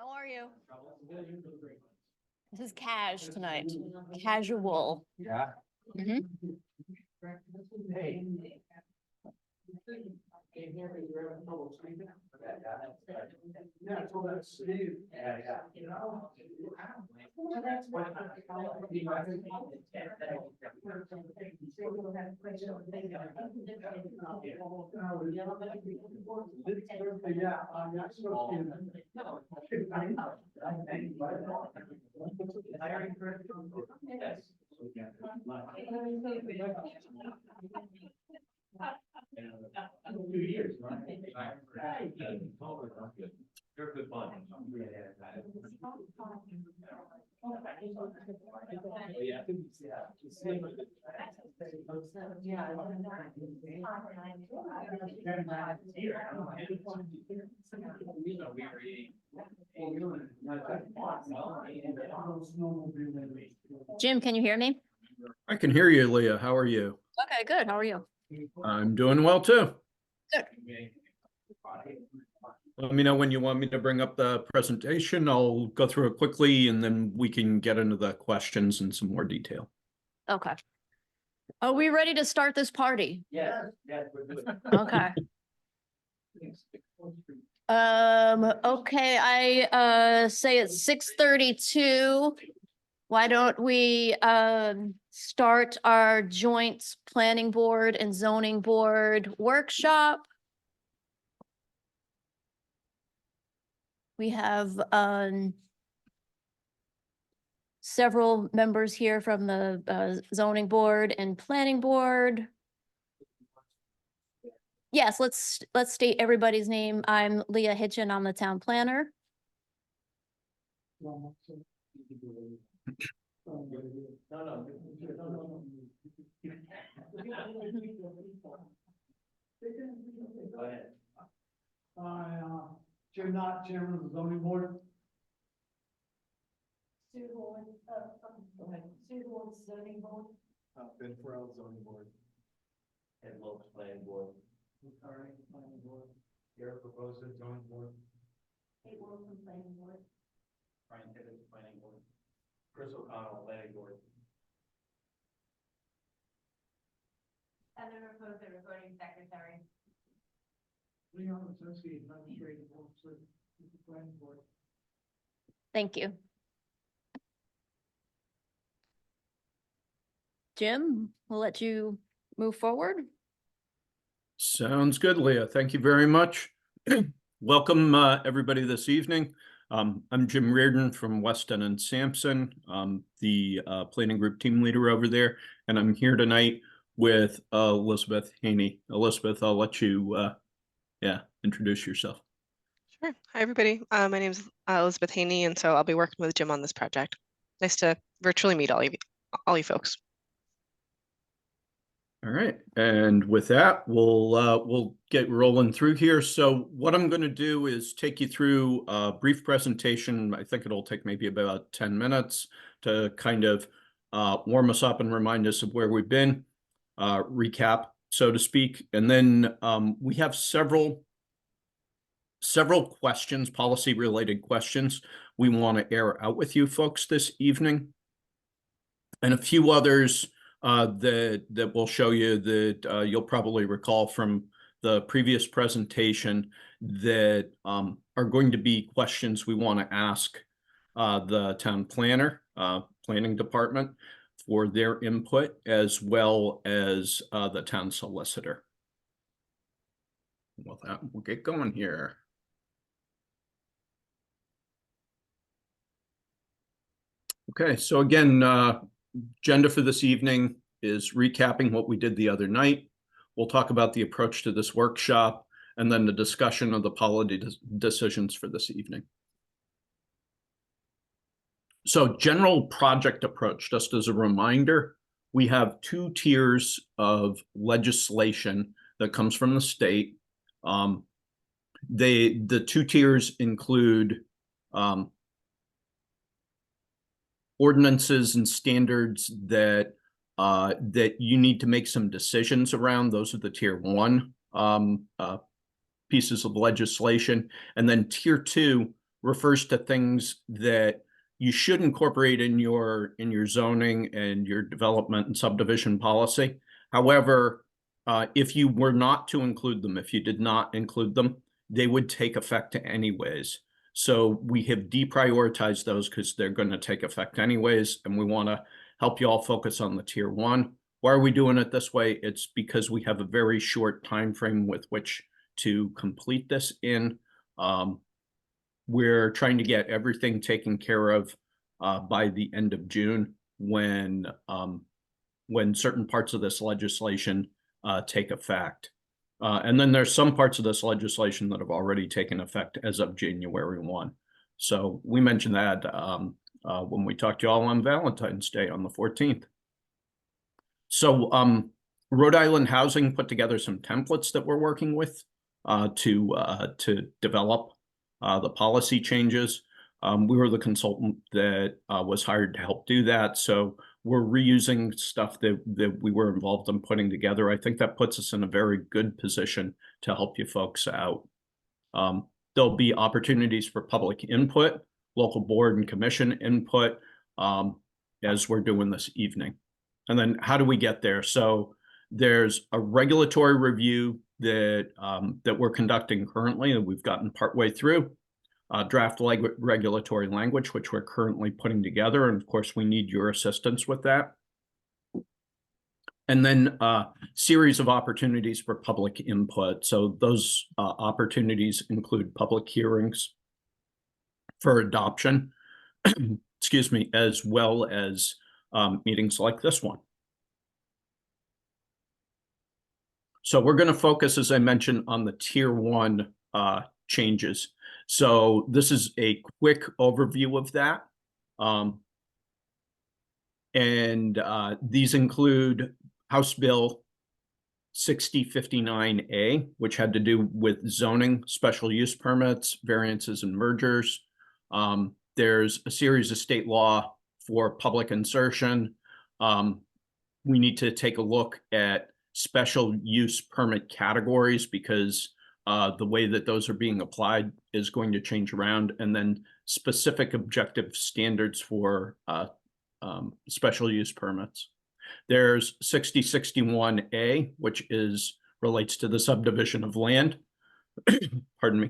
How are you? This is cash tonight. Casual. Yeah. Mhm. Hey. Yeah, so that's. Two years, right? You're a good bunch. Jim, can you hear me? I can hear you, Leah. How are you? Okay, good. How are you? I'm doing well too. Good. Let me know when you want me to bring up the presentation. I'll go through it quickly and then we can get into the questions in some more detail. Okay. Are we ready to start this party? Yeah. Yeah. We're good. Okay. Okay, I say it's 6:32. Why don't we start our joint planning board and zoning board workshop? We have several members here from the zoning board and planning board. Yes, let's state everybody's name. I'm Leah Hitchin. I'm the town planner. Jim Knott, chairman of the zoning board. Sue Horn, Sue Horn, zoning board. Ben Farrell, zoning board. Ed Lopes, planning board. Sorry, planning board. Eric Proposa, zoning board. Kate Wilson, planning board. Brian Tibbetts, planning board. Chris O'Connell, planning board. Heather Reposa, recording secretary. Leon Associate, administrative officer, planning board. Thank you. Jim, we'll let you move forward. Sounds good, Leah. Thank you very much. Welcome, everybody this evening. I'm Jim Reardon from Weston and Sampson, the planning group team leader over there, and I'm here tonight with Elizabeth Haney. Elizabeth, I'll let you, introduce yourself. Sure. Hi, everybody. My name is Elizabeth Haney, and so I'll be working with Jim on this project. Nice to virtually meet all you folks. All right, and with that, we'll get rolling through here. So what I'm going to do is take you through a brief presentation. I think it'll take maybe about 10 minutes to kind of warm us up and remind us of where we've been, recap, so to speak. And then we have several questions, policy-related questions we want to air out with you folks this evening, and a few others that will show you that you'll probably recall from the previous presentation that are going to be questions we want to ask the town planner, planning department for their input, as well as the town solicitor. With that, we'll get going here. Okay, so again, agenda for this evening is recapping what we did the other night. We'll talk about the approach to this workshop and then the discussion of the policy decisions for this evening. So general project approach, just as a reminder, we have two tiers of legislation that comes from the state. The two tiers include ordinances and standards that that you need to make some decisions around. Those are the tier one pieces of legislation. And then tier two refers to things that you should incorporate in your zoning and your development and subdivision policy. However, if you were not to include them, if you did not include them, they would take effect anyways. So we have deprioritized those because they're going to take effect anyways, and we want to help you all focus on the tier 1. Why are we doing it this way? It's because we have a very short time frame with which to complete this in. We're trying to get everything taken care of by the end of June, when certain parts of this legislation take effect. And then there's some parts of this legislation that have already taken effect as of January 1. So we mentioned that when we talked to you all on Valentine's Day on the 14th. So Rhode Island Housing put together some templates that we're working with to develop the policy changes. We were the consultant that was hired to help do that. So we're reusing stuff that we were involved in putting together. I think that puts us in a very good position to help you folks out. There'll be opportunities for public input, local board and commission input as we're doing this evening. And then how do we get there? So there's a regulatory review that that we're conducting currently, and we've gotten partway through. Draft regulatory language, which we're currently putting together. And of course, we need your assistance with that. And then a series of opportunities for public input. So those opportunities include public hearings for adoption, excuse me, as well as meetings like this one. So we're going to focus, as I mentioned, on the tier 1 changes. So this is a quick overview of that. These include House Bill 6059A, which had to do with zoning, special use permits, variances, and mergers. There's a series of state law for public insertion. We need to take a look at special use permit categories because the way that those are being applied is going to change around, and then specific objective standards for special use permits. There's 6061A, which relates to the subdivision of land. Pardon me.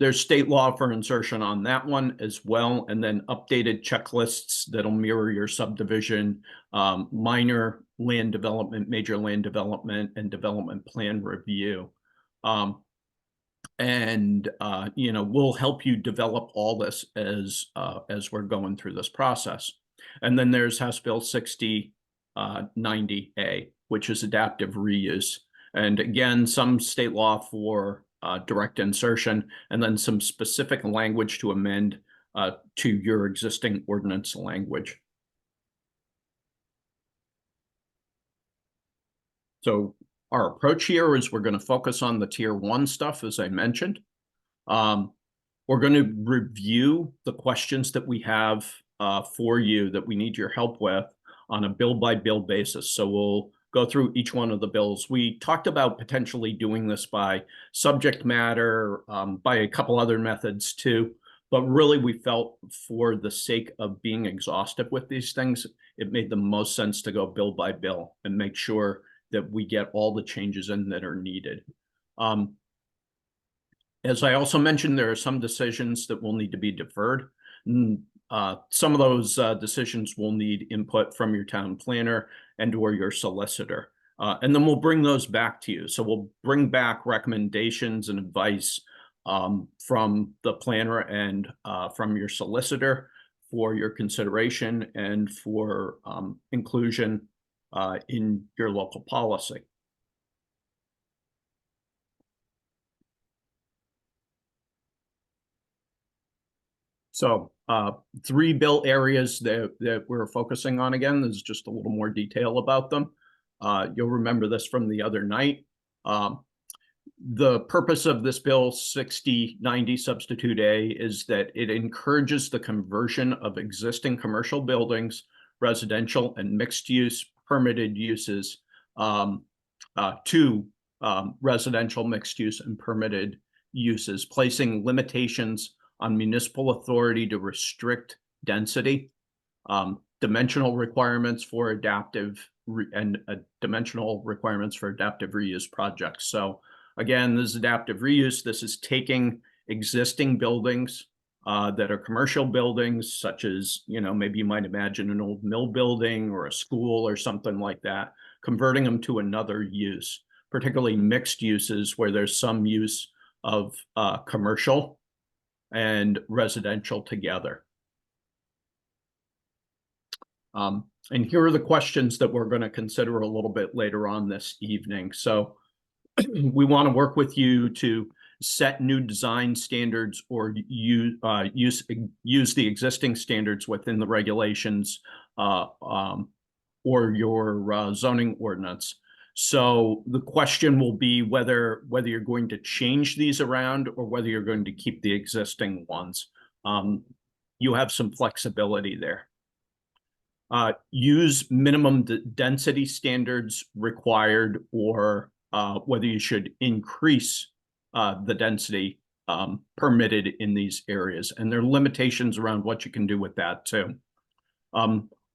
There's state law for insertion on that one as well, and then updated checklists that'll mirror your subdivision, minor land development, major land development, and development plan review. You know, we'll help you develop all this as we're going through this process. And then there's House Bill 6090A, which is adaptive reuse. And again, some state law for direct insertion, and then some specific language to amend to your existing ordinance language. So our approach here is we're going to focus on the tier 1 stuff, as I mentioned. We're going to review the questions that we have for you that we need your help with on a bill-by-bill basis. So we'll go through each one of the bills. We talked about potentially doing this by subject matter, by a couple other methods too. But really, we felt for the sake of being exhaustive with these things, it made the most sense to go bill by bill and make sure that we get all the changes in that are needed. As I also mentioned, there are some decisions that will need to be deferred. Some of those decisions will need input from your town planner and or your solicitor. And then we'll bring those back to you. So we'll bring back recommendations and advice from the planner and from your solicitor for your consideration and for inclusion in your local policy. So 3 bill areas that we're focusing on. Again, there's just a little more detail about them. You'll remember this from the other night. The purpose of this bill 6090 substitute A is that it encourages the conversion of existing commercial buildings, residential and mixed use permitted uses to residential mixed use and permitted uses, placing limitations on municipal authority to restrict density, dimensional requirements for dimensional requirements for adaptive reuse projects. So again, this is adaptive reuse. This is taking existing buildings that are commercial buildings, such as, maybe you might imagine an old mill building or a school or something like that, converting them to another use, particularly mixed uses where there's some use of commercial and residential together. And here are the questions that we're going to consider a little bit later on this evening. So we want to work with you to set new design standards or use the existing standards within the regulations or your zoning ordinance. So the question will be whether you're going to change these around or whether you're going to keep the existing ones. You have some flexibility there. Use minimum density standards required, or whether you should increase the density permitted in these areas. And there are limitations around what you can do with that too.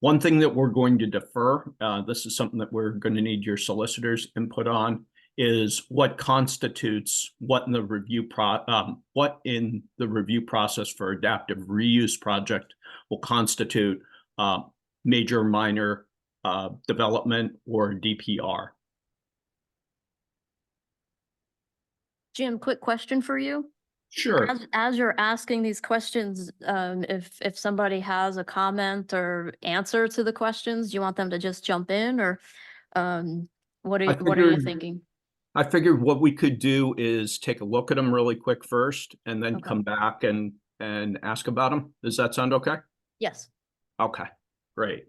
One thing that we're going to defer, this is something that we're going to need your solicitor's input on, is what constitutes what in the review process for adaptive reuse project will constitute major minor development or DPR. Jim, quick question for you. Sure. As you're asking these questions, if somebody has a comment or answer to the questions, you want them to just jump in, or what are you thinking? I figured what we could do is take a look at them really quick first, and then Okay. come back and ask about them. Does that sound okay? Yes. Okay, great.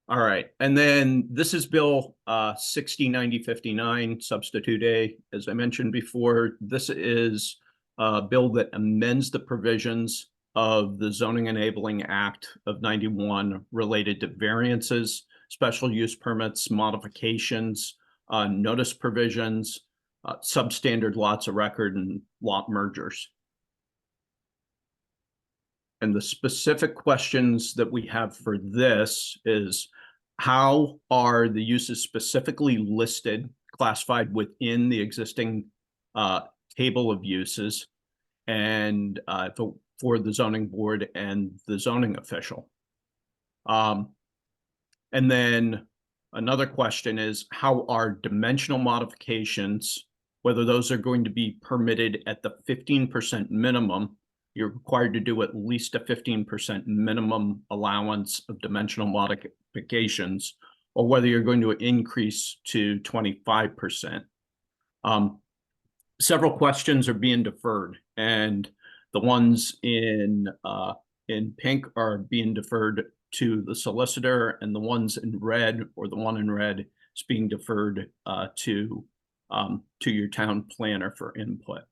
All right, and then this is Bill 609059, Substitute A. As I mentioned before, this is a bill that amends the provisions of the Zoning Enabling Act of 91 related to variances, special use permits, modifications, notice provisions, substandard lots of record, and lot mergers. And the specific questions that we have for this is, how are the uses specifically listed, classified within the existing table of uses, and for the zoning board and the zoning official? And then another question is, how are dimensional modifications, whether those are going to be permitted at the 15% minimum? You're required to do at least a 15% minimum allowance of dimensional modifications, or whether you're going to increase to 25%. Several questions are being deferred, and the ones in pink are being deferred to the solicitor, and the ones in red, or the one in red, is being deferred to your town planner for input.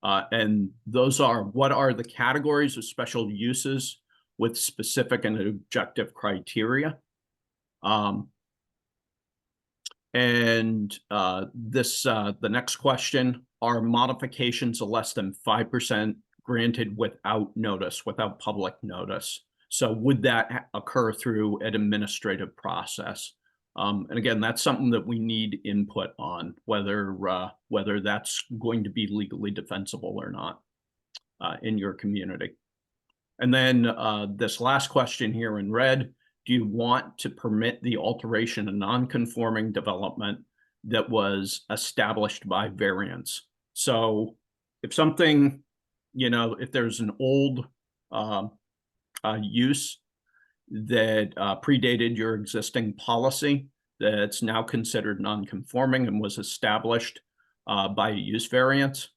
And those are, what are the categories of special uses with specific and objective criteria? The next question, are modifications of less than 5% granted without notice, without public notice? So would that occur through an administrative process? And again, that's something that we need input on, whether that's going to be legally defensible or not in your community. And then this last question here in red, do you want to permit the alteration of non-conforming development that was established by variance? So if something, if there's an old use that predated your existing policy that's now considered non-conforming and was established by a use variance,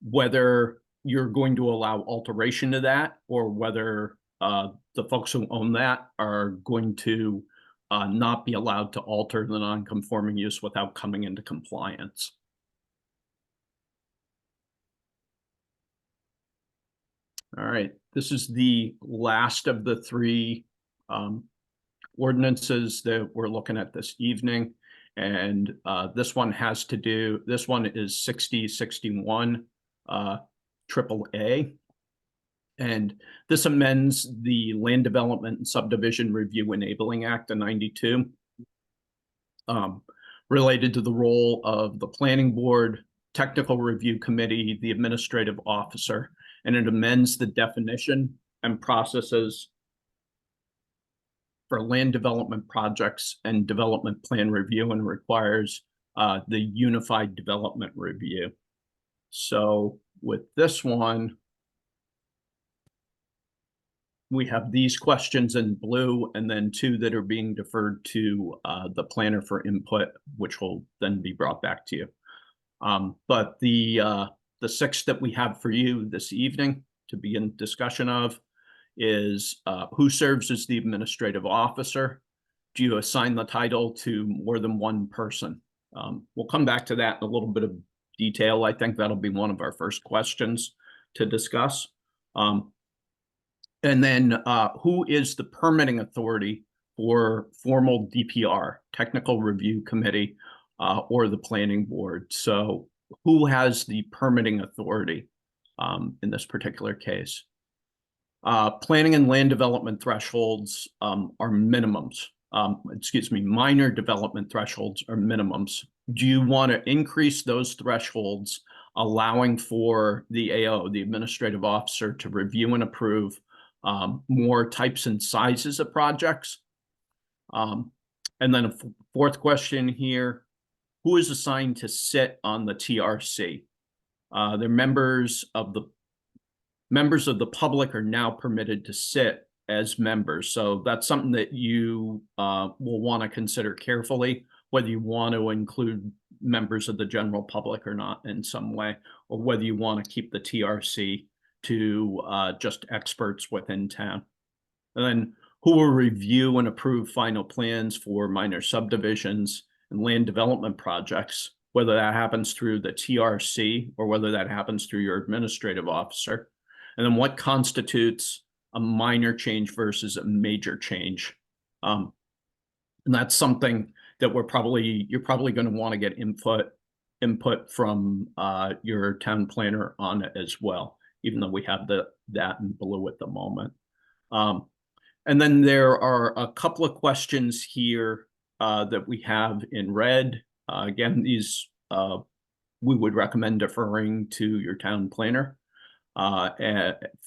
whether you're going to allow alteration to that, or whether the folks who own that are going to not be allowed to alter the non-conforming use without coming into compliance. All right, this is the last of the three ordinances that we're looking at this evening. And this one is 6061. AAA. And this amends the Land Development and Subdivision Review Enabling Act of 92, related to the role of the Planning Board, Technical Review Committee, the Administrative Officer, and it amends the definition and processes for land development projects and development plan review and requires the Unified Development Review. So with this one, we have these questions in blue and then two that are being deferred to the planner for input, which will then be brought back to you. But the 6 that we have for you this evening to begin discussion of is who serves as the administrative officer? Do you assign the title to more than one person? We'll come back to that in a little bit of detail. I think that'll be one of our first questions to discuss. And then who is the permitting authority for formal DPR, Technical Review Committee, or the Planning Board? So who has the permitting authority in this particular case? Planning and land development thresholds are minimums. Minor development thresholds are minimums. Do you want to increase those thresholds, allowing for the AO, the administrative officer, to review and approve more types and sizes of projects? And then a fourth question here, who is assigned to sit on the TRC? They're members of the public are now permitted to sit as members. So that's something that you will want to consider carefully, whether you want to include members of the general public or not in some way, or whether you want to keep the TRC to just experts within town. And then who will review and approve final plans for minor subdivisions and land development projects, whether that happens through the TRC or whether that happens through your administrative officer. And then what constitutes a minor change versus a major change. And that's something that you're probably going to want to get input from your town planner on it as well, even though we have that in blue at the moment. And then there are a couple of questions here that we have in red. Again, these we would recommend deferring to your town planner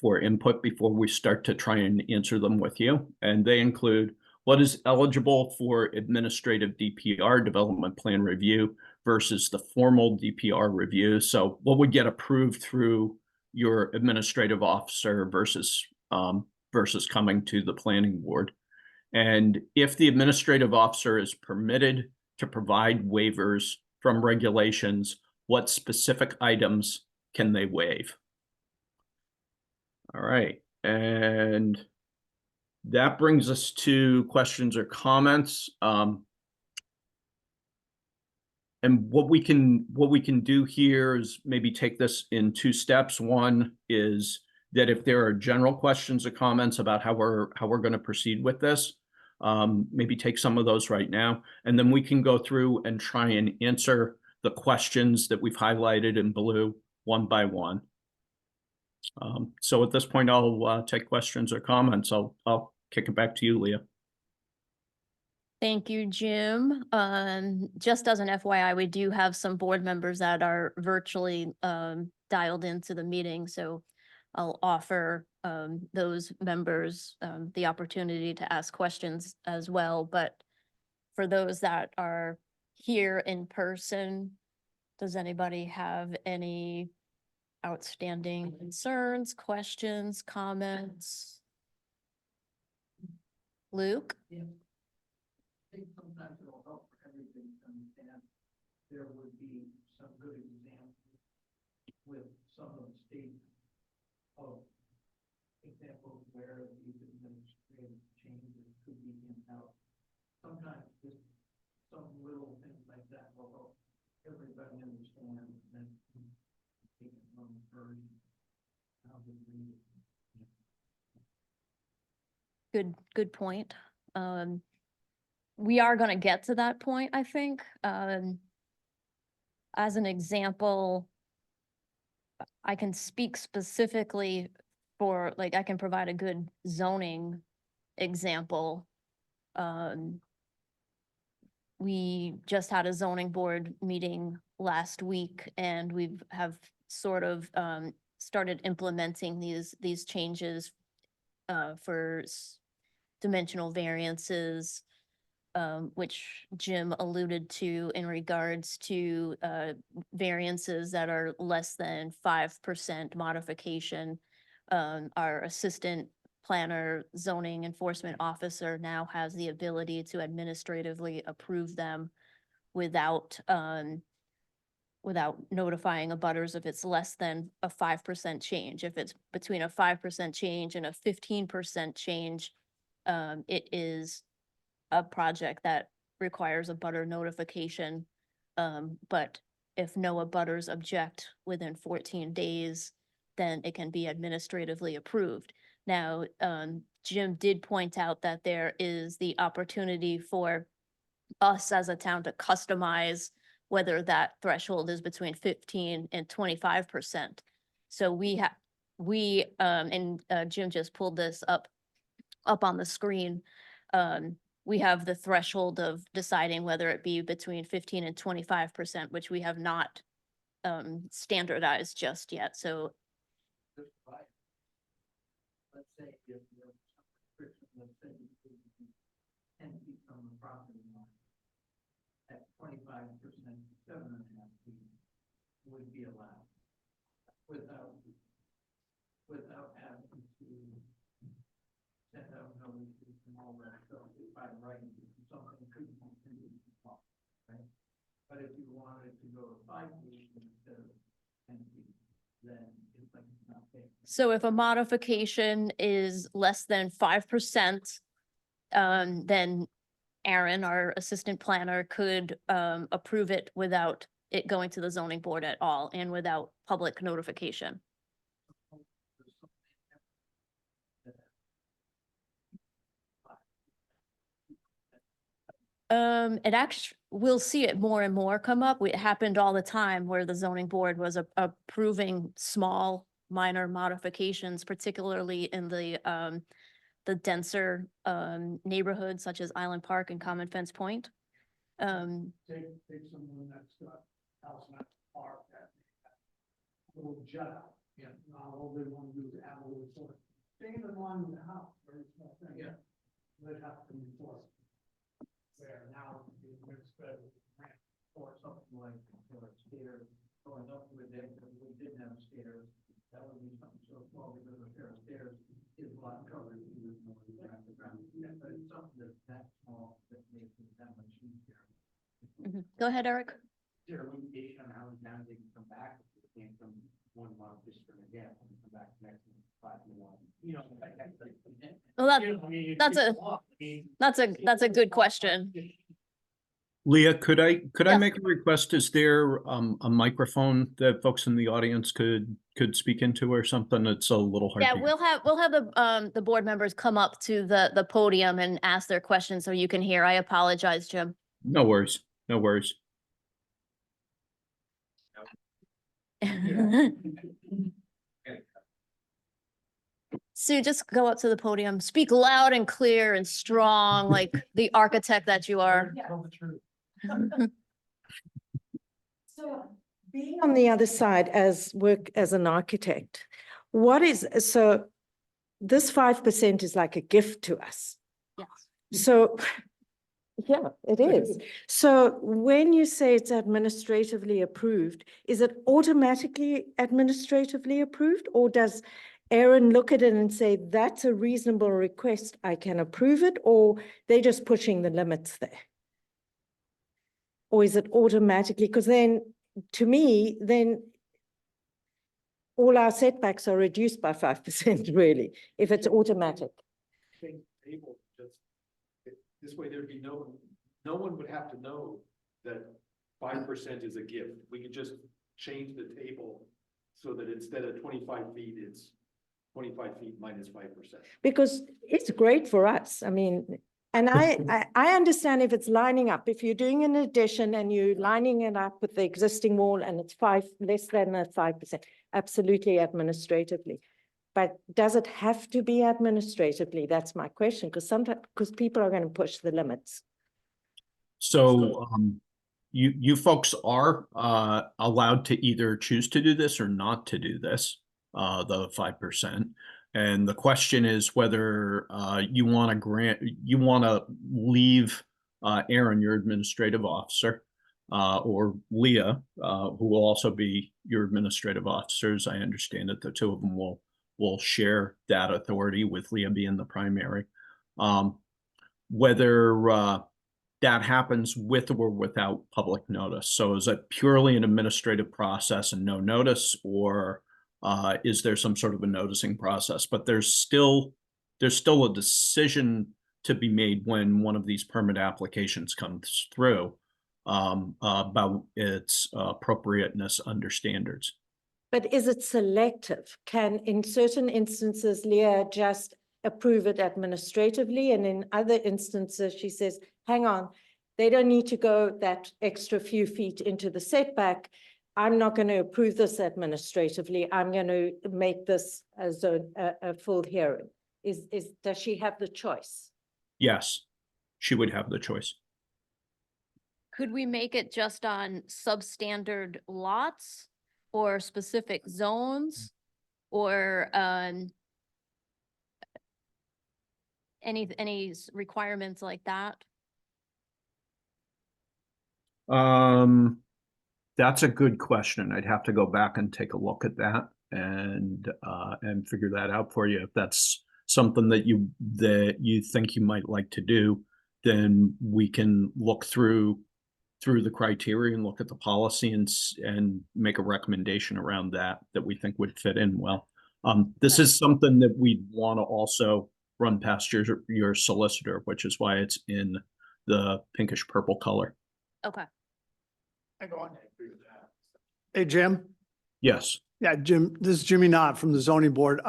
for input before we start to try and answer them with you. And they include what is eligible for administrative DPR, development plan review, versus the formal DPR review. So what would get approved through your administrative officer versus coming to the planning board. And if the administrative officer is permitted to provide waivers from regulations, what specific items can they waive? All right, and that brings us to questions or comments. And what we can do here is maybe take this in 2 steps. One is that if there are general questions or comments about how we're going to proceed with this, maybe take some of those right now, and then we can go through and try and answer the questions that we've highlighted in blue one by one. So at this point, I'll take questions or comments. I'll kick it back to you, Leah. Thank you, Jim. Just as an FYI, we do have some board members that are virtually dialed into the meeting, so I'll offer those members the opportunity to ask questions as well. But for those that are here in person, does anybody have any outstanding concerns, questions, comments? Luke? Yeah. I think sometimes it'll help for everything to understand. There would be some good examples with some of the state of examples where these administrative changes could be in-house. Sometimes just some little things like that will help everybody understand that take it from version. How to read it. Good point. We are going to get to that point, I think. As an example, I can speak specifically for, like, I can provide a good zoning example. We just had a zoning board meeting last week and have sort of started implementing these changes for dimensional variances, which Jim alluded to in regards to variances that are less than 5% modification. Our assistant planner zoning enforcement officer now has the ability to administratively approve them without without notifying abutters if it's less than a 5% change. If it's between a 5% change and a 15% change, it is a project that requires a butter notification. But if no abutters object within 14 days, then it can be administratively approved. Now, Jim did point out that there is the opportunity for us as a town to customize whether that threshold is between 15 and 25%. So and Jim just pulled this up on the screen. We have the threshold of deciding whether it be between 15 and 25%, which we have not standardized just yet. So Just by- Let's say if there's some restriction, let's say you could be 10 feet from the property line. At 25%, 7.5 feet would be allowed without having to send out notices and all that stuff. If by right, something could be continued, right? But if you wanted to go to 5 feet instead of 10 feet, then it's like it's not fair. So if a modification is less than 5%, then Aaron, our assistant planner, could approve it without it going to the zoning board at all and without public notification. There's something It actually, we'll see it more and more come up. It happened all the time where the zoning board was approving small, minor modifications, particularly in the denser neighborhoods such as Island Park and Common Fence Point. Take someone that's got house in that park that little jut out, yeah, all they want to do is add a little sort of staying in line with the house, very small thing. Yeah. They'd have to enforce. Where now we're spread with ramp or something like, stairs going up with it, if we didn't have stairs, that would be something so small because a pair of stairs is a lot covered. Yeah, but it's something that small that makes it that much easier. Mhm. Go ahead, Eric. Is there a limitation on how many times they can come back? If they came from 1 month, just from again, and come back next month, 5 to 1. You know, like that's like. Well, that's a good question. Leah, could I Yes. make a request? Is there a microphone that folks in the audience could speak into or something? It's a little hard. Yeah, to- we'll have the board members come up to the podium and ask their questions so you can hear. I apologize, Jim. No worries, no worries. Sue, just go up to the podium, speak loud and clear and strong, like the architect that you are. Tell the truth. So being on the other side as an architect, so this 5% is like a gift to us. Yes. So, yeah, it is. So when you say it's administratively approved, is it automatically administratively approved? Or does Aaron look at it and say, that's a reasonable request, I can approve it? Or they're just pushing the limits there? Or is it automatically? Because then, to me, then all our setbacks are reduced by 5%, really, if it's automatic. Think table just, this way there'd be no one would have to know that 5% is a gift. We could just change the table so that instead of 25 feet, it's 25 feet minus 5%. Because it's great for us. I mean, and I understand if it's lining up, if you're doing an addition and you're lining it up with the existing wall and it's less than a 5%, absolutely administratively. But does it have to be administratively? That's my question, because sometimes, because people are going to push the limits. So, you folks are, allowed to either choose to do this or not to do this, the 5%. And the question is whether, you want to leave, Aaron, your administrative officer, or Leah, who will also be your administrative officers. I understand that the two of them will share that authority, with Leah being the primary. Whether, that happens with or without public notice. So is it purely an administrative process and no notice, or is there some sort of a noticing process? But there's still a decision to be made when one of these permit applications comes through, about its appropriateness under standards. But is it selective? Can, in certain instances, Leah just approve it administratively, and in other instances, she says, hang on, they don't need to go that extra few feet into the setback. I'm not going to approve this administratively. I'm going to make this as a full hearing. Does she have the choice? Yes, she would have the choice. Could we make it just on substandard lots or specific zones? Or any requirements like that? That's a good question. I'd have to go back and take a look at that and figure that out for you. If that's something that you think you might like to do, then we can look through the criteria and look at the policy and make a recommendation around that we think would fit in well. This is something that we'd want to also run past your solicitor, which is why it's in the pinkish purple color. Okay. I go on. I agree with that. Hey, Jim. Yes. Yeah, Jim, this is Jimmy Knott from the zoning board.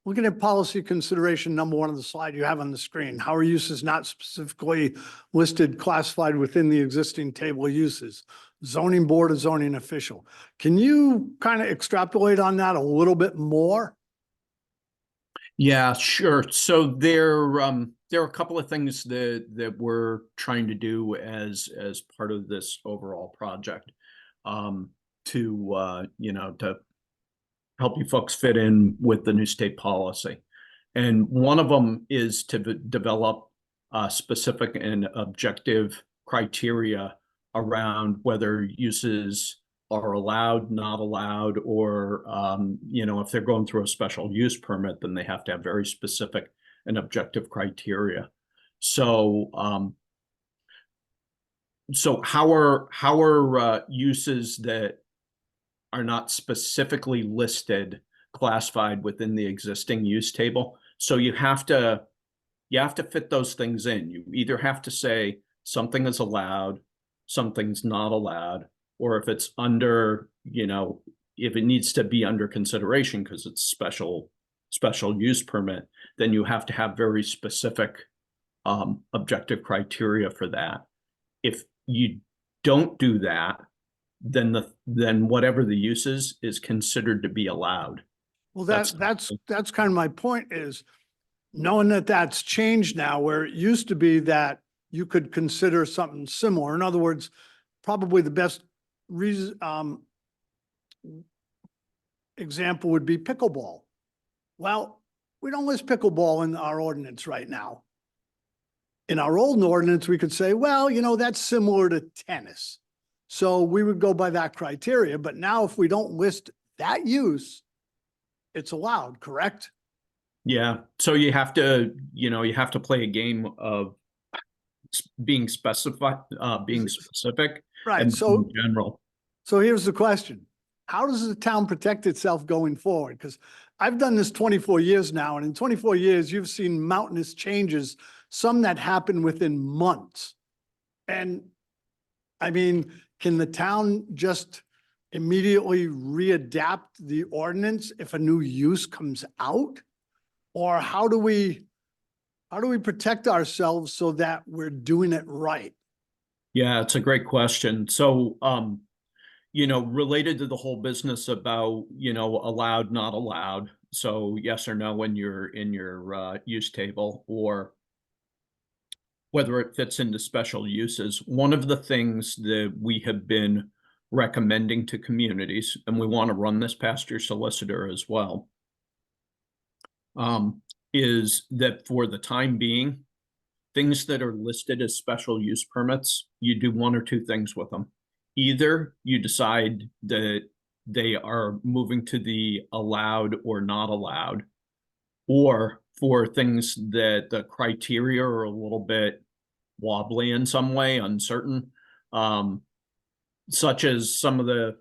Looking at policy consideration number 1 on the slide you have on the screen, how are uses not specifically listed classified within the existing table of uses? Zoning board or zoning official. Can you kind of extrapolate on that a little bit more? Yeah, sure. So there are a couple of things that we're trying to do as part of this overall project, to help you folks fit in with the new state policy. And one of them is to develop specific and objective criteria around whether uses are allowed, not allowed, or, if they're going through a special use permit, then they have to have very specific and objective criteria. So, how are uses that are not specifically listed classified within the existing use table? So you have to fit those things in. You either have to say something is allowed, something's not allowed, or if it's under, if it needs to be under consideration because it's special use permit, then you have to have very specific objective criteria for that. If you don't do that, then whatever the use is considered to be allowed. Well, That's- that's kind of my point, is knowing that that's changed now, where it used to be that you could consider something similar. In other words, probably the best reason, example would be pickleball. Well, we don't list pickleball in our ordinance right now. In our old ordinance, we could say, well, that's similar to tennis. So we would go by that criteria, but now if we don't list that use, it's allowed, correct? Yeah. So you have to play a game of being specific, Right, and so, in general. so here's the question. How does the town protect itself going forward? Because I've done this 24 years now, and in 24 years, you've seen mountainous changes, some that happen within months. And I mean, can the town just immediately readapt the ordinance if a new use comes out? Or how do we protect ourselves so that we're doing it right? Yeah, it's a great question. So, related to the whole business about, allowed, not allowed. So yes or no when you're in your use table, or whether it fits into special uses. One of the things that we have been recommending to communities, and we want to run this past your solicitor as well, is that for the time being, things that are listed as special use permits, you do one or two things with them. Either you decide that they are moving to the allowed or not allowed, or for things that the criteria are a little bit wobbly in some way, uncertain, such as some of the,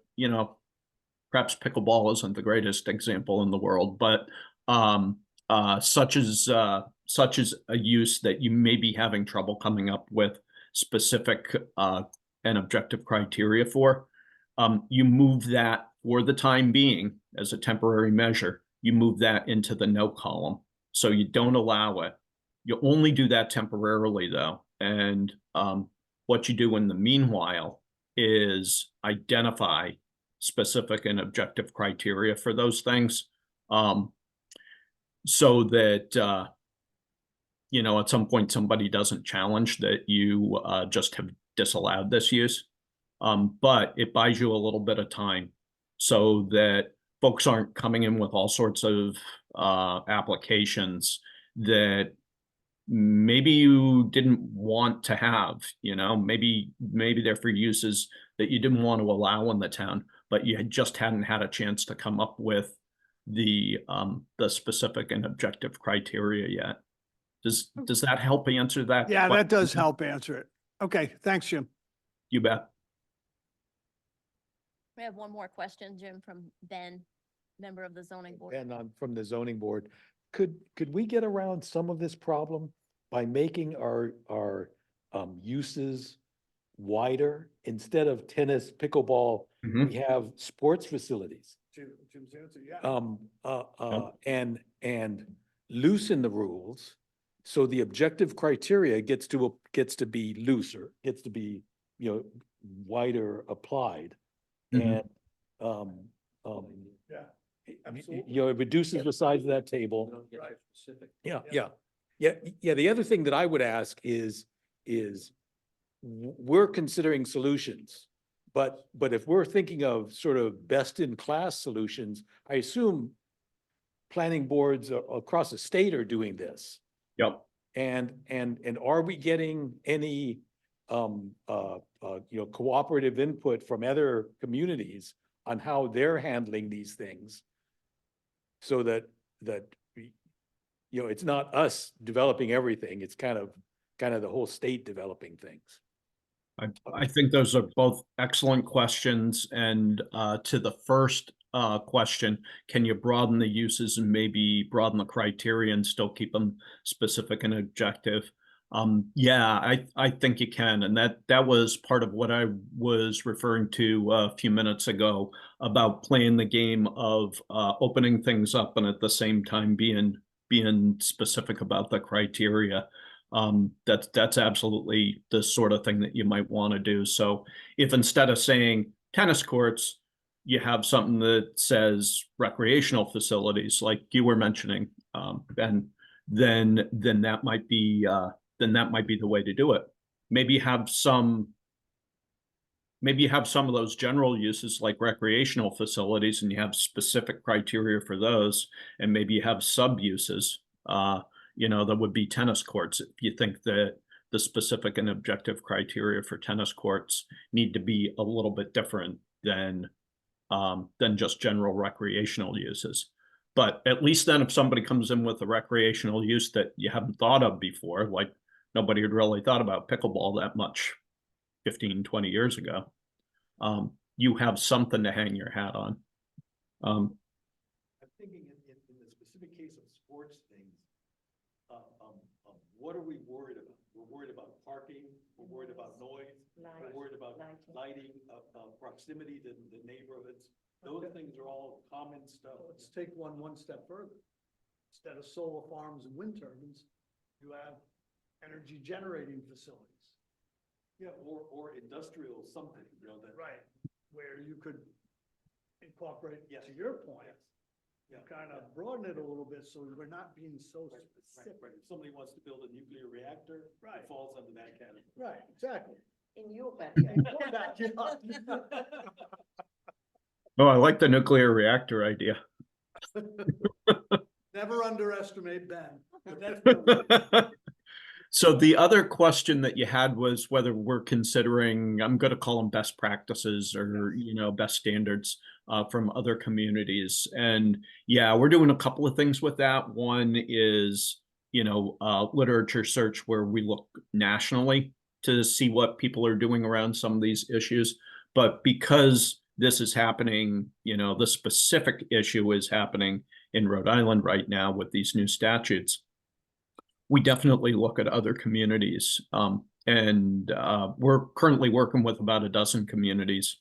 perhaps pickleball isn't the greatest example in the world, but such as a use that you may be having trouble coming up with specific and objective criteria for. You move that for the time being as a temporary measure. You move that into the no column, so you don't allow it. You only do that temporarily, though, and what you do in the meanwhile is identify specific and objective criteria for those things, so that at some point somebody doesn't challenge that you just have disallowed this use. But it buys you a little bit of time so that folks aren't coming in with all sorts of applications that maybe you didn't want to have. Maybe they're for uses that you didn't want to allow in the town, but you just hadn't had a chance to come up with the specific and objective criteria yet. Does that help answer that? Yeah, that does question? help answer it. Okay, thanks, Jim. You bet. We have one more question, Jim, from Ben, member of the zoning board. And from the zoning board, could we get around some of this problem by making our uses wider? Instead of tennis, pickleball, Mhm. we have sports facilities. Jim's answer, yeah. And loosen the rules, so the objective criteria gets to be looser, gets to be, wider applied. Mhm. And, Yeah. it reduces the size of that table. Right. Yeah. The other thing that I would ask is we're considering solutions, but if we're thinking of sort of best in class solutions, I assume planning boards across the state are doing this. Yep. And are we getting any cooperative input from other communities on how they're handling these things? So that it's not us developing everything, it's kind of the whole state developing things. I think those are both excellent questions. And to the first question, can you broaden the uses and maybe broaden the criteria and still keep them specific and objective? Yeah, I think you can. And that was part of what I was referring to a few minutes ago about playing the game of opening things up and at the same time being specific about the criteria. That's absolutely the sort of thing that you might want to do. So if instead of saying tennis courts, you have something that says recreational facilities, like you were mentioning, Ben, then that might be the way to do it. Maybe have some of those general uses like recreational facilities, and you have specific criteria for those, and maybe you have sub uses. That would be tennis courts. If you think that the specific and objective criteria for tennis courts need to be a little bit different than just general recreational uses. But at least then if somebody comes in with a recreational use that you haven't thought of before, like nobody had really thought about pickleball that much 15, 20 years ago, you have something to hang your hat on. I'm thinking in the specific case of sports things, what are we worried about? We're worried about parking, we're worried about noise, we're worried about lighting, proximity to the neighborhoods. Those things are all common stuff. Let's take one step further. Instead of solar farms and wind turbines, you have energy generating facilities. Yeah, or industrial something, that. Right. where you could incorporate, to your point, kind of broaden it a little bit so we're not being so specific. Right, if somebody wants to build a nuclear reactor, Right. it falls under that category. Right, exactly. In your Oh, I like the nuclear reactor idea. Never underestimate Ben. But that's So the other question that you had was whether we're considering, I'm going to call them best practices or, best standards from other communities. And yeah, we're doing a couple of things with that. One is, literature search where we look nationally to see what people are doing around some of these issues. But because this is happening, the specific issue is happening in Rhode Island right now with these new statutes, we definitely look at other communities. And we're currently working with about a dozen communities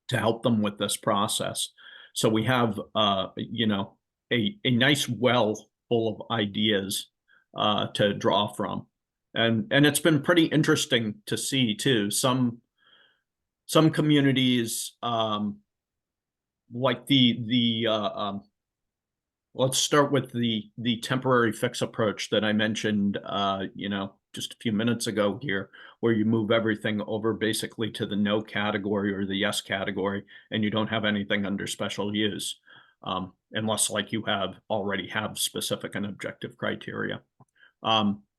to help them with this process. So we have, a nice well full of ideas to draw from. And it's been pretty interesting to see too. Some communities, like let's start with the temporary fix approach that I mentioned, just a few minutes ago here, where you move everything over basically to the no category or the yes category, and you don't have anything under special use, unless like you already have specific and objective criteria.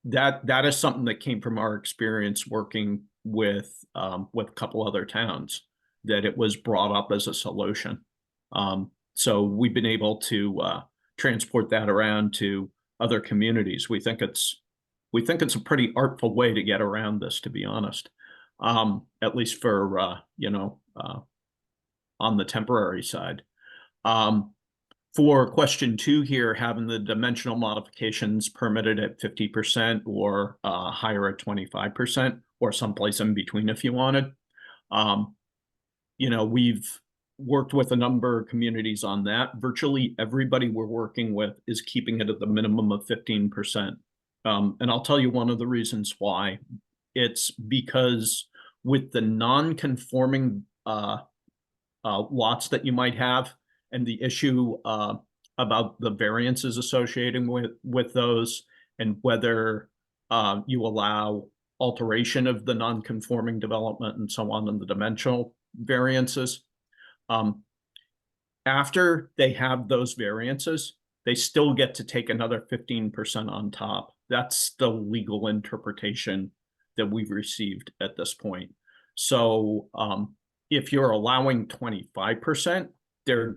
That is something that came from our experience working with a couple other towns, that it was brought up as a solution. So we've been able to transport that around to other communities. We think it's a pretty artful way to get around this, to be honest. At least for on the temporary side. For question 2 here, having the dimensional modifications permitted at 50% or higher at 25%, or someplace in between if you wanted. We've worked with a number of communities on that. Virtually everybody we're working with is keeping it at the minimum of 15%. And I'll tell you one of the reasons why. It's because with the non-conforming lots that you might have, and the issue about the variances associated with those, and whether you allow alteration of the non-conforming development and so on, and the dimensional variances. After they have those variances, they still get to take another 15% on top. That's the legal interpretation that we've received at this point. So if you're allowing 25%, they're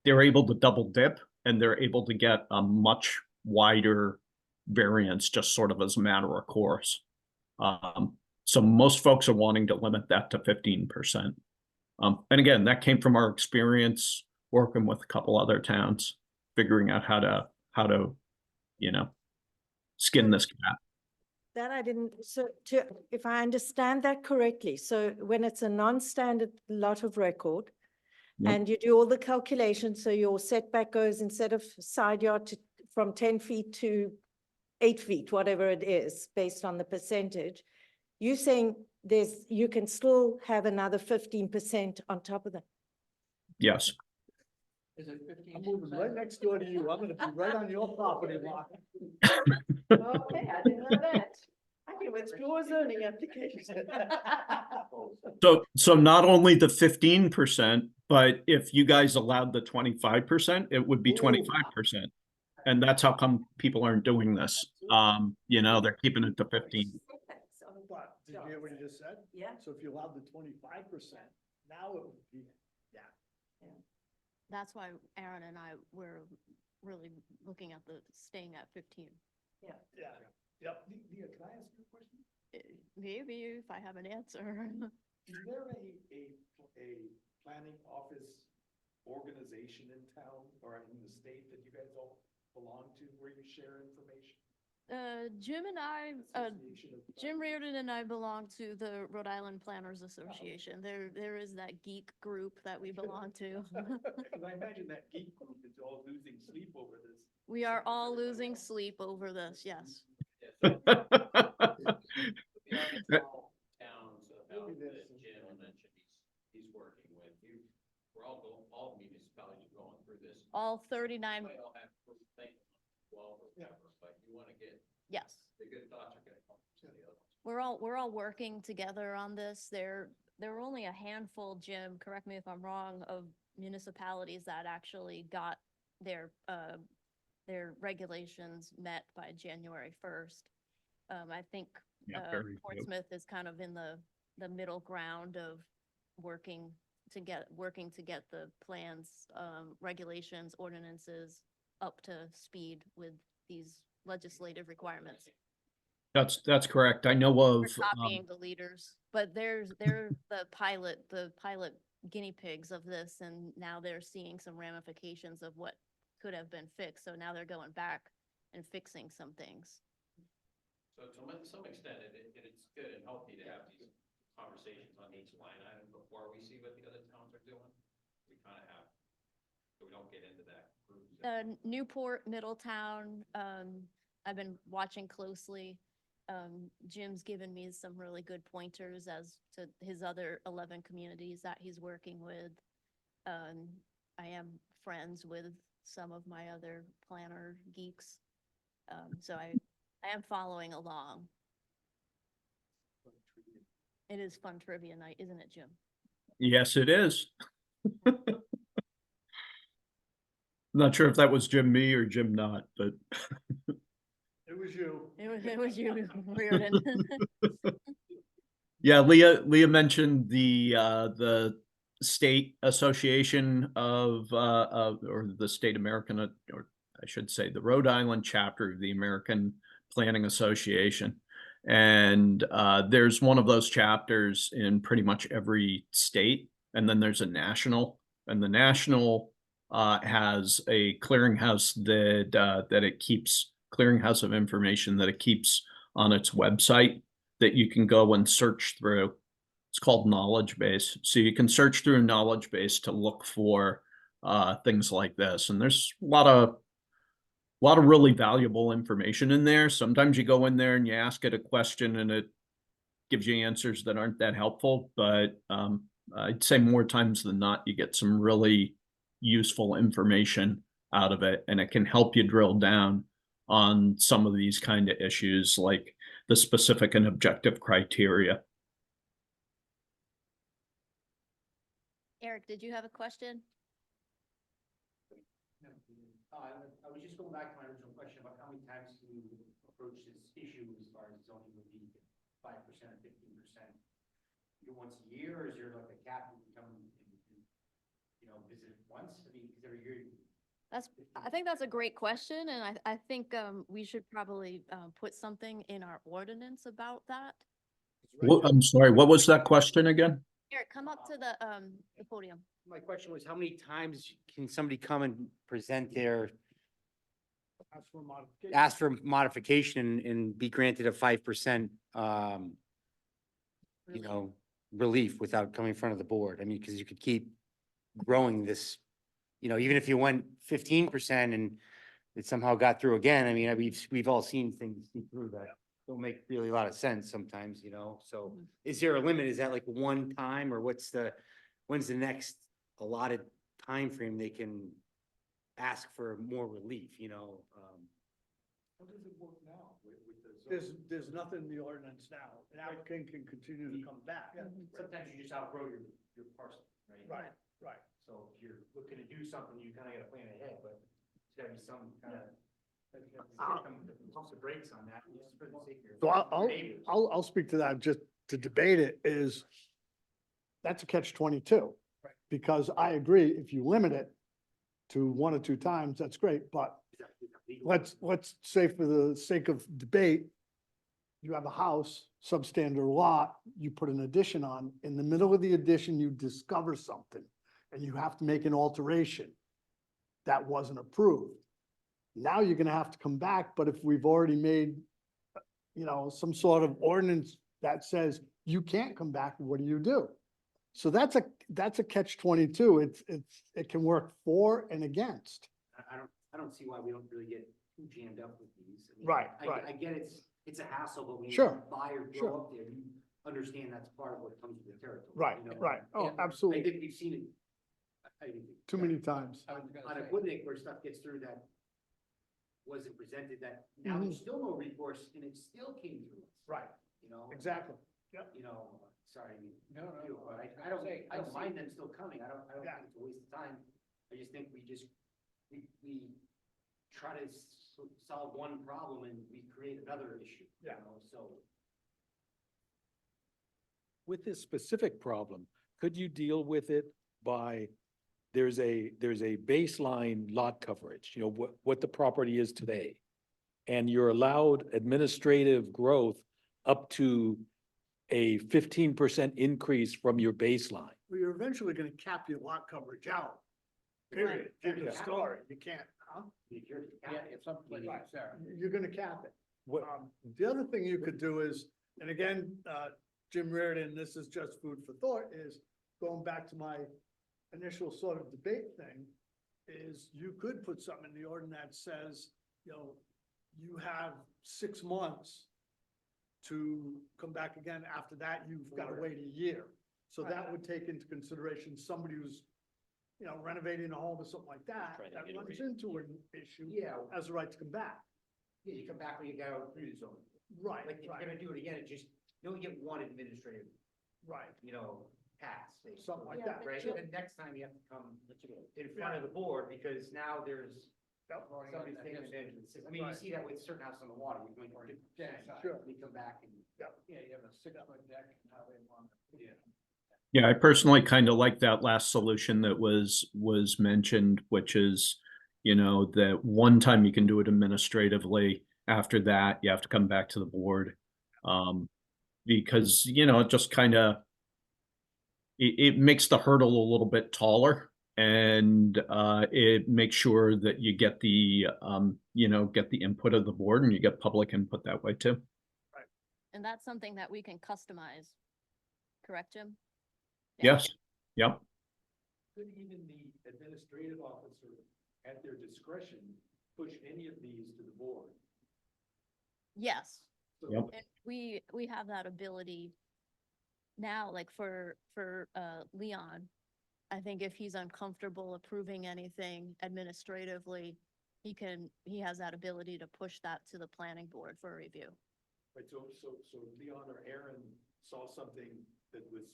able to double dip, and they're able to get a much wider variance just sort of as a matter of course. So most folks are wanting to limit that to 15%. And again, that came from our experience working with a couple other towns, figuring out how to skin this cat. That I didn't, if I understand that correctly, so when it's a non-standard lot of record, Yep. and you do all the calculations, so your setback goes instead of side yard from 10 feet to 8 feet, whatever it is, based on the percentage, you're saying you can still have another 15% on top of that? Yes. Is it 15%? I'm moving right next door to you. I'm gonna be right on your property lot. Okay, I didn't know that. I can withdraw a zoning application. So not only the 15%, but if you guys allowed the 25%, it would be 25%. And that's how come people aren't doing this. They're keeping it to 15. But did you hear what he just said? Yeah. So if you allowed the 25%, now it would be, That's why Aaron and I were really looking at staying at 15. yep. Leah, can I ask you a question? Maybe if I have an answer. Is there a planning office organization in town or in the state that you guys all belong to where you share information? Jim and I, Association of- Jim Reardon and I belong to the Rhode Island Planners Association. There is that geek group that we belong to. Because I imagine that geek group is all losing sleep over this. We are all losing sleep over this, yes. Towns about the gym and all municipalities are going through this. All 39, Might all have first thing on 12 or whatever, but you want to get, yes. the good thoughts are gonna come from the other ones. We're all working together on this. There were only a handful, Jim, correct me if I'm wrong, of municipalities that actually got their regulations met by January 1st. I think very few. Portsmouth is kind of in the middle ground of working to get the plans, regulations, ordinances up to speed with these legislative requirements. That's correct. I know We're of, copying the leaders, but they're the pilot guinea pigs of this, and now they're seeing some ramifications of what could have been fixed. So now they're going back and fixing some things. so to some extent, it's good and healthy to have these conversations on each line item before we see what the other towns are doing. We kind of have, so we don't get into that group. Newport, Middletown, I've been watching closely. Jim's given me some really good pointers as to his other 11 communities that he's working with. I am friends with some of my other planner geeks. So I am following along. It is fun trivia night, isn't it, Jim? Yes, it is. Not sure if that was Jim me or Jim not, but It was you. It was you, Reardon. yeah, Leah mentioned the state association or the state American, or I should say the Rhode Island chapter of the American Planning Association. And there's one of those chapters in pretty much every state. And then there's a national, and the national has a clearinghouse that it keeps, clearinghouse of information that it keeps on its website that you can go and search through. It's called Knowledge Base. So you can search through a knowledge base to look for things like this. And there's a lot of really valuable information in there. Sometimes you go in there and you ask it a question and it gives you answers that aren't that helpful. But I'd say more times than not, you get some really useful information out of it, and it can help you drill down on some of these kind of issues, like the specific and objective criteria. Eric, did you have a question? I was just going back to my original question about how many times you approach this issue as far as zoning would be 5% or 15%. You once a year, or is there like a cap you come and, visit once? I mean, because every year. I think that's a great question, and I think we should probably put something in our ordinance about that. Well, I'm sorry, what was that question again? Eric, come up to the podium. My question was, how many times can somebody come and present their, ask for modification and be granted a 5%, relief without coming in front of the board? I mean, because you could keep growing this, even if you went 15% and it somehow got through again. I mean, we've all seen things through that don't make really a lot of sense sometimes, so is there a limit? Is that like one time, or when's the next allotted time frame they can ask for more relief, How does it work now with the? There's nothing in the ordinance now. An applicant can continue to come back. Sometimes you just outgrow your parcel, right? Right. So if you're looking to do something, you kind of got to plan ahead, but there's got to be some kind of. Pumps the brakes on that. Just for the sake of your So neighbors. I'll speak to that just to debate it is that's a catch-22. Right. Because I agree, if you limit it to 1 or 2 times, that's great, but let's say for the sake of debate, you have a house, substandard lot, you put an addition on, in the middle of the addition, you discover something and you have to make an alteration that wasn't approved. Now you're gonna have to come back, but if we've already made, some sort of ordinance that says you can't come back, what do? So that's a catch-22. It can work for and against. I don't see why we don't really get too jammed up with these. I mean, Right, I- right. I get it's a hassle, but when you Sure, buy or sure. grow up there, you understand that's part of what comes with the territory. Right, right. Oh, And absolutely. I think we've seen it. too many times. I was gonna On a say- Woodnick where stuff gets through that wasn't presented, that now there's still no recourse and it still came through us, Right, you know? exactly. You know, sorry, No, no, you, no, but I I don't, say- I I don't see. mind them still coming, I don't Yeah. think it's a waste of time. I just think we try to solve one problem and we create another issue, you Yeah. know, so. With this specific problem, could you deal with it by, there's a baseline lot coverage, you know, what the property is today. And you're allowed administrative growth up to a 15% increase from your baseline. Well, you're eventually gonna cap your lot coverage out. Period. End of story. You can't, huh? Yeah, if something like Sarah. You're gonna cap it. What, The other thing you could do is, and again, Jim Reardon, this is just food for thought, is going back to my initial sort of debate thing, is you could put something in the ordinance that says, you know, you have 6 months to come back again. After that, you've got to wait a year. So that would take into consideration somebody who's, you know, renovating a home or something like that, that runs into an issue, Yeah, has the right to come back. yeah, you come back when you go through the zone. Right, Like, if you're right, gonna do it again, it just, you only get one administrative, right. you know, pass. Something like Yeah, that. Right, and then next time you have to come in front of the board, because now there's somebody's taking advantage of the system. I mean, you Right. see that with certain houses on the water, you're going to, Sure. we come back and. Yeah, you have a 6-foot deck and how they want it. Yeah. Yeah, I personally kind of like that last solution that was mentioned, which is, you know, that one time you can do it administratively. After that, you have to come back to the board. Because, you know, it just kind of it makes the hurdle a little bit taller, and it makes sure that you get the you know, get the input of the board, and you get public input that way too. And that's something that we can customize. Correct, Jim? Yes, yep. Could even the administrative officer, at their discretion, push any of these to the board? Yes. So Yep. And we have that ability now, like for Leon. I think if he's uncomfortable approving anything administratively, he has that ability to push that to the planning board for review. Right, so Leon or Aaron saw something that was,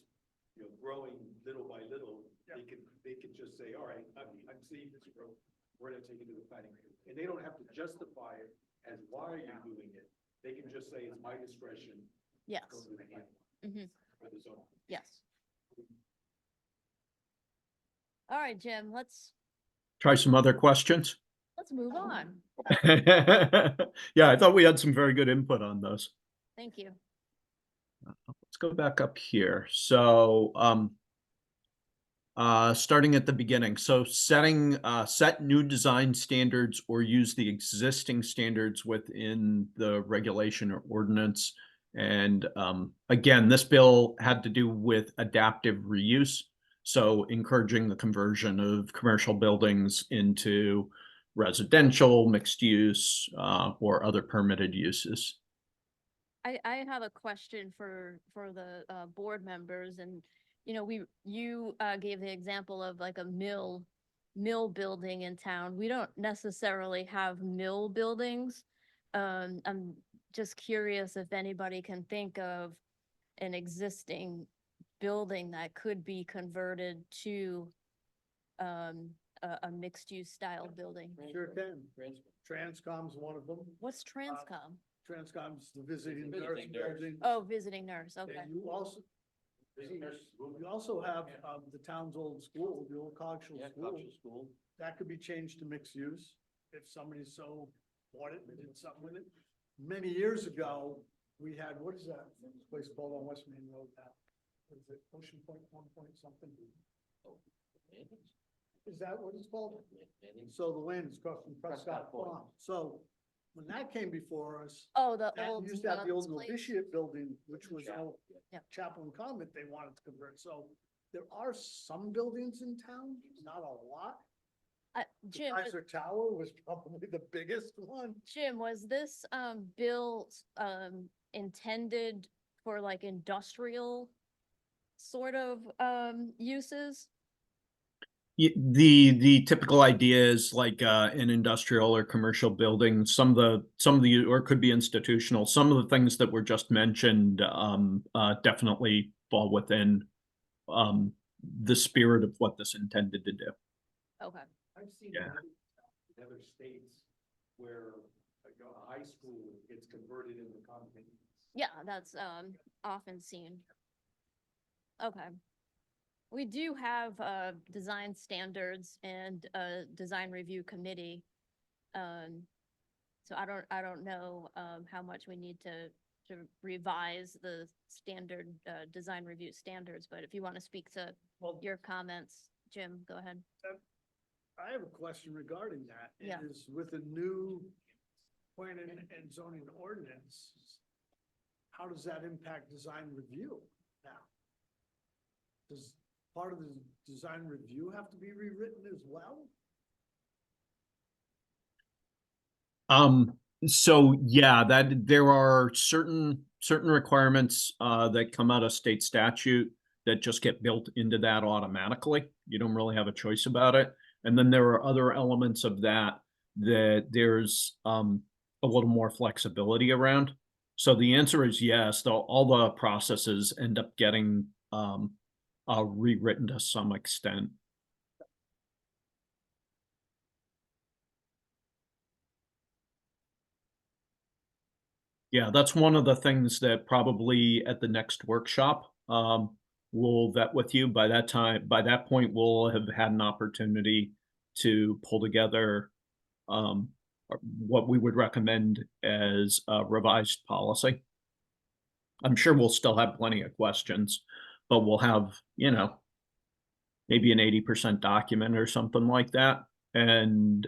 you know, growing little by little, they could just say, all right, I'm seeing this growth, we're gonna take it to the planning board. And they don't have to justify it as why you're doing it, they can just say it's my discretion. Yes, Go to the planning Mhm. for the zone. yes. All right, Jim, let's Try some other questions. move on. Yeah, I thought we had some very good input on those. Thank you. Let's go back up here. So, starting at the beginning. So set new design standards or use the existing standards within the regulation or ordinance. And, again, this bill had to do with adaptive reuse. So encouraging the conversion of commercial buildings into residential, mixed use, or other permitted uses. I have a question for the board members, and you know, you gave the example of like a mill building in town. We don't necessarily have mill buildings. I'm just curious if anybody can think of an existing building that could be converted to a mixed use style building. Sure can. Transcom's one of them. What's Transcom? Transcom's the visiting nurse building. Oh, visiting nurse, okay. And you also have, the town's old school, the old Cogshell School. That could be changed to mixed use if somebody so bought it and did something with it. Many years ago, we had, what is that place called on West Main Road now? What is it, Ocean Point, 1 point something? Is that what it's called? So the land is across from Prescott Farm. So when that came before us, Oh, the that old used to have the old nuns place. novitiate building, which was Yeah. old Yep. chapel and convent they wanted to convert. So there are some buildings in town, not a lot. The Jim, Kaiser Tower was probably the biggest one. Jim, was this bill intended for like industrial sort of uses? The typical idea is like an industrial or commercial building, or it could be institutional. Some of the things that were just mentioned definitely fall within the spirit of what this intended to do. Okay. I've seen Yeah. in other states where like a high school gets converted into condominiums. Yeah, that's often seen. Okay. We do have design standards and a design review committee. So I don't know how much we need to revise the standard design review standards, but if you want to speak to Well, your comments, Jim, go ahead. I have a question regarding that. Yeah. Is with the new planning and zoning ordinance, how does that impact design review now? Does part of the design review have to be rewritten as well? So yeah, that there are certain requirements that come out of state statute that just get built into that automatically. You don't really have a choice about it. And then there are other elements of that there's a little more flexibility around. So the answer is yes, though all the processes end up getting rewritten to some extent. Yeah, that's one of the things that probably at the next workshop, we'll vet with you. By that point, we'll have had an opportunity to pull together, what we would recommend as a revised policy. I'm sure we'll still have plenty of questions, but we'll have, maybe an 80% document or something like that. And,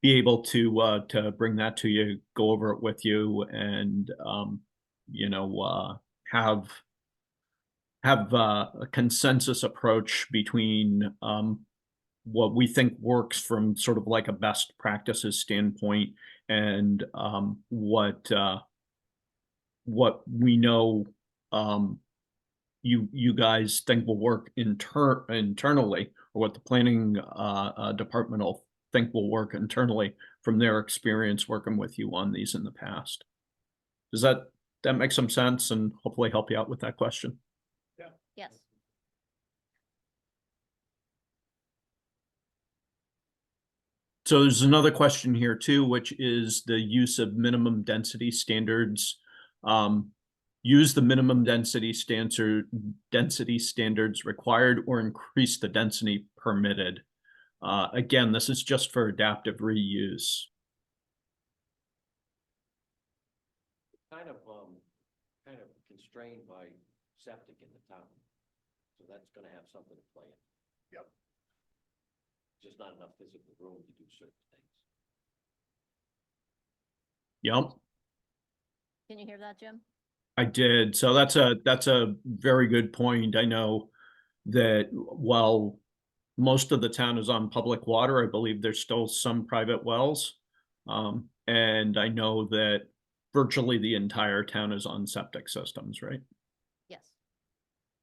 be able to bring that to you, go over it with you, and have a consensus approach between what we think works from sort of like a best practices standpoint, and what we know you guys think will work internally, or what the planning department will think will work internally from their experience working with you on these in the past. Does that make some sense, and hopefully help you out with that question? Yes. So there's another question here too, which is the use of minimum density standards. Use the minimum density standards required, or increase the density permitted. Again, this is just for adaptive reuse. Kind of constrained by septic in the town. So that's gonna have something to play in. Yep. Just not enough physical room to do certain things. Yep, Can you hear that, Jim? I did. So that's a very good point. I know that while most of the town is on public water, I believe there's still some private wells. And I know that virtually the entire town is on septic systems, right? Yes.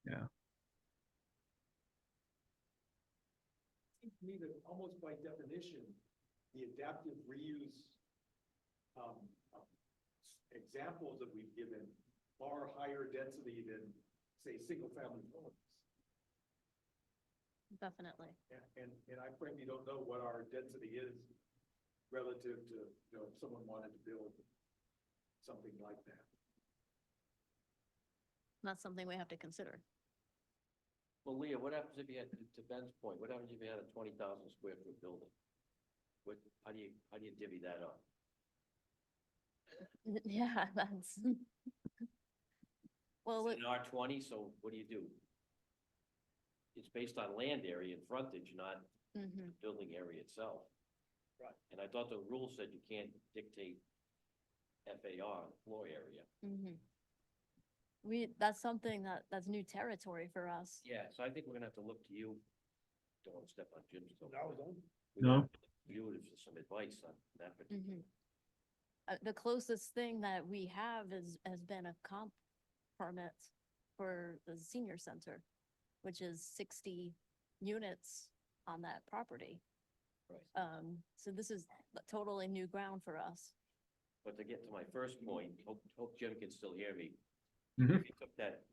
Yeah. Seems to me that almost by definition, the adaptive reuse examples that we've given are higher density than, say, single-family homes. Definitely. And I frankly don't know what our density is relative to, if someone wanted to build something like that. That's something we have to consider. Well, Leah, what happens if you had, to Ben's point, what happens if you had a 20,000 square foot building? How do you divvy that up? Yeah, that's. Well, It's an R20, so what do? It's based on land area and frontage, not mhm. building area itself. Right. And I thought the rule said you can't dictate FAR, floor area. That's something that's new territory for us. Yeah, so I think we're gonna have to look to you. Don't want to step on Jim's toes. No. You for some advice on that particular. The closest thing that we have has been a comp permit for the senior center, which is 60 units on that property. Right. So this is totally new ground for us. But to get to my first point, hope Jim can still hear me. Mhm. If you took that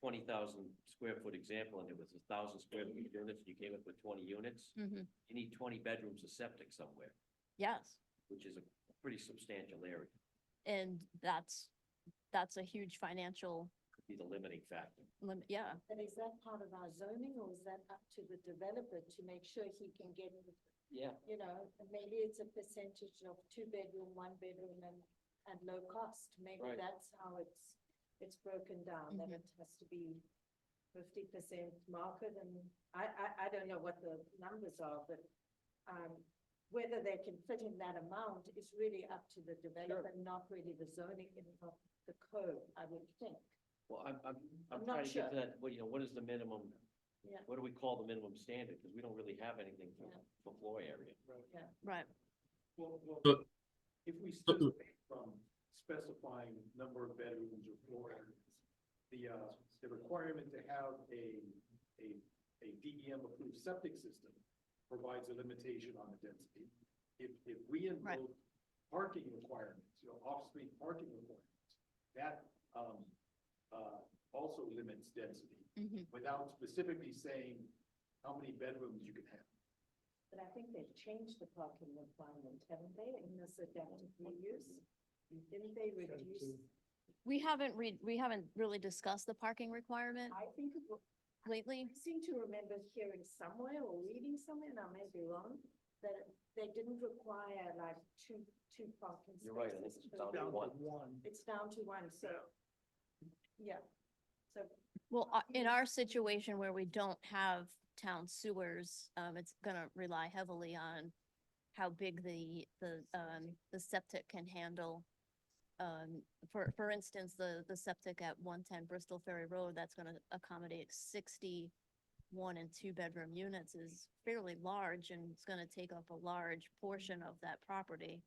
20,000 square foot example and it was 1,000 square feet units, and you came up with 20 units, Mhm. you need 20 bedrooms of septic somewhere, Yes, which is a pretty substantial area. and that's a huge financial Could be the limiting factor. limit, yeah. And is that part of our zoning or is that up to the developer to make sure he can get, Yeah. you know, maybe it's a percentage of 2 bedroom, 1 bedroom and low cost. Maybe Right. that's how it's broken down, that it has to be 50% market and I don't know what the numbers are, but whether they can fit in that amount is really up to the developer, not really the zoning of the code, I would think. Well, I'm I'm trying not to get sure. to that, what is the minimum? Yeah. What do we call the minimum standard? Because we don't really have anything Yeah. for floor area. Right. Well, But- if we stay away from specifying number of bedrooms or floor areas, the requirement to have a DEM approved septic system provides a limitation on the density. If we Right. invoke parking requirements, off-street parking requirements, that, also limits density without specifically saying how many bedrooms you can have. But I think they've changed the parking requirement, haven't they, in this adaptive reuse? Didn't they reduce? We haven't really discussed the parking requirement I think it was, lately. I seem to remember hearing somewhere or reading somewhere, and I may be wrong, that they didn't require like two parking spaces. You're right, I think it's per down to building. one. It's down to one, so, yeah. So, Well, in our situation where we don't have town sewers, it's gonna rely heavily on how big the septic can handle. For instance, the septic at 110 Bristol Ferry Road, that's gonna accommodate 60 1 and 2 bedroom units is fairly large and it's gonna take up a large portion of that property.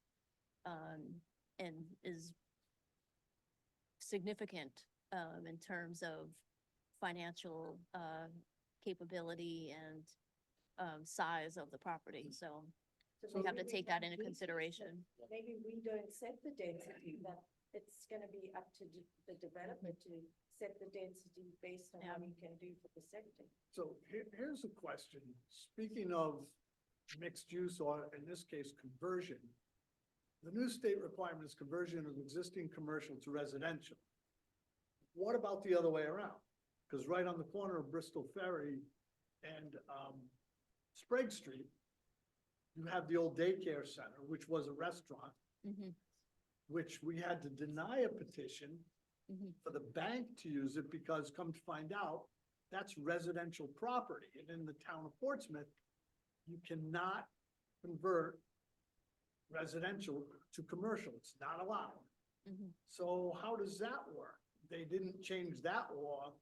And is significant, in terms of financial, capability and, size of the property, so we have to take that into consideration. maybe we don't set the density, that it's gonna be up to the developer to set the density based on what Yeah. he can do for the septic. So here's a question. Speaking of mixed use, or in this case, conversion, the new state requirement is conversion of existing commercial to residential. What about the other way around? Because right on the corner of Bristol Ferry and Sprague Street, you have the old daycare center, which was a restaurant, Mhm, which we had to deny a petition mhm. for the bank to use it because come to find out, that's residential property. And in the town of Portsmouth, you cannot convert residential to commercial. It's not allowed. Mhm. So how does that work? They didn't change that law,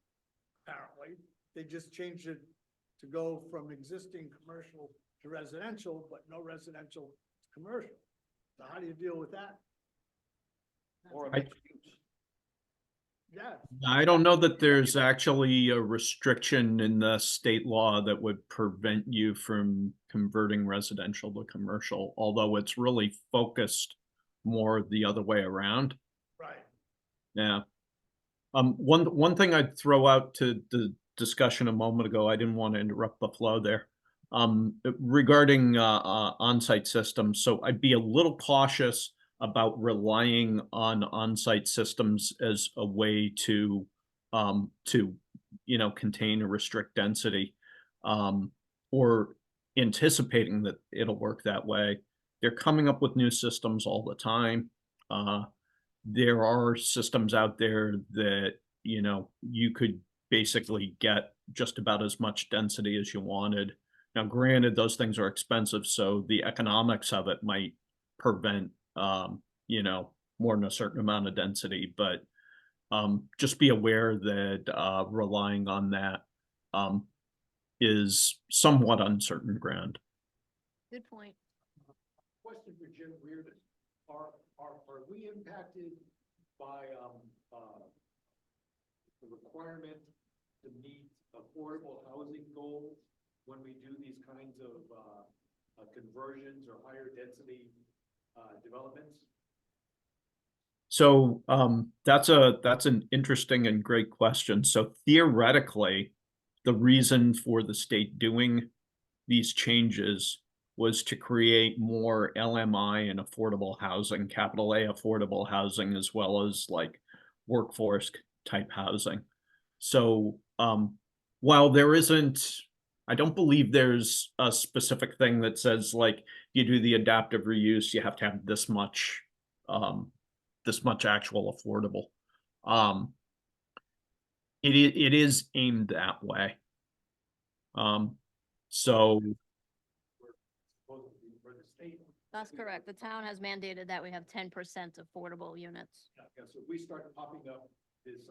apparently. They just changed it to go from existing commercial to residential, but no residential to commercial. So how do you deal with that? Or a I- mixed use. Yeah, I don't know that there's actually a restriction in the state law that would prevent you from converting residential to commercial, although it's really focused more the other way around. right. Yeah. One thing I'd throw out to the discussion a moment ago, I didn't want to interrupt the flow there. Regarding on-site systems, so I'd be a little cautious about relying on on-site systems as a way to contain or restrict density, or anticipating that it'll work that way. They're coming up with new systems all the time. There are systems out there that, you could basically get just about as much density as you wanted. Now, granted, those things are expensive, so the economics of it might prevent, more than a certain amount of density, but just be aware that relying on that is somewhat uncertain ground. Good point. Question for Jim Reardon. Are we impacted by, the requirement to meet affordable housing goals when we do these kinds of, conversions or higher density, developments? So that's an interesting and great question. So theoretically, the reason for the state doing these changes was to create more LMI and affordable housing, capital A affordable housing, as well as like workforce type housing. So while there isn't, I don't believe there's a specific thing that says like you do the adaptive reuse, you have to have this much actual affordable. It is aimed that way. So Supposedly for the state. That's correct. The town has mandated that we have 10% affordable units. Yeah, so if we start popping up this,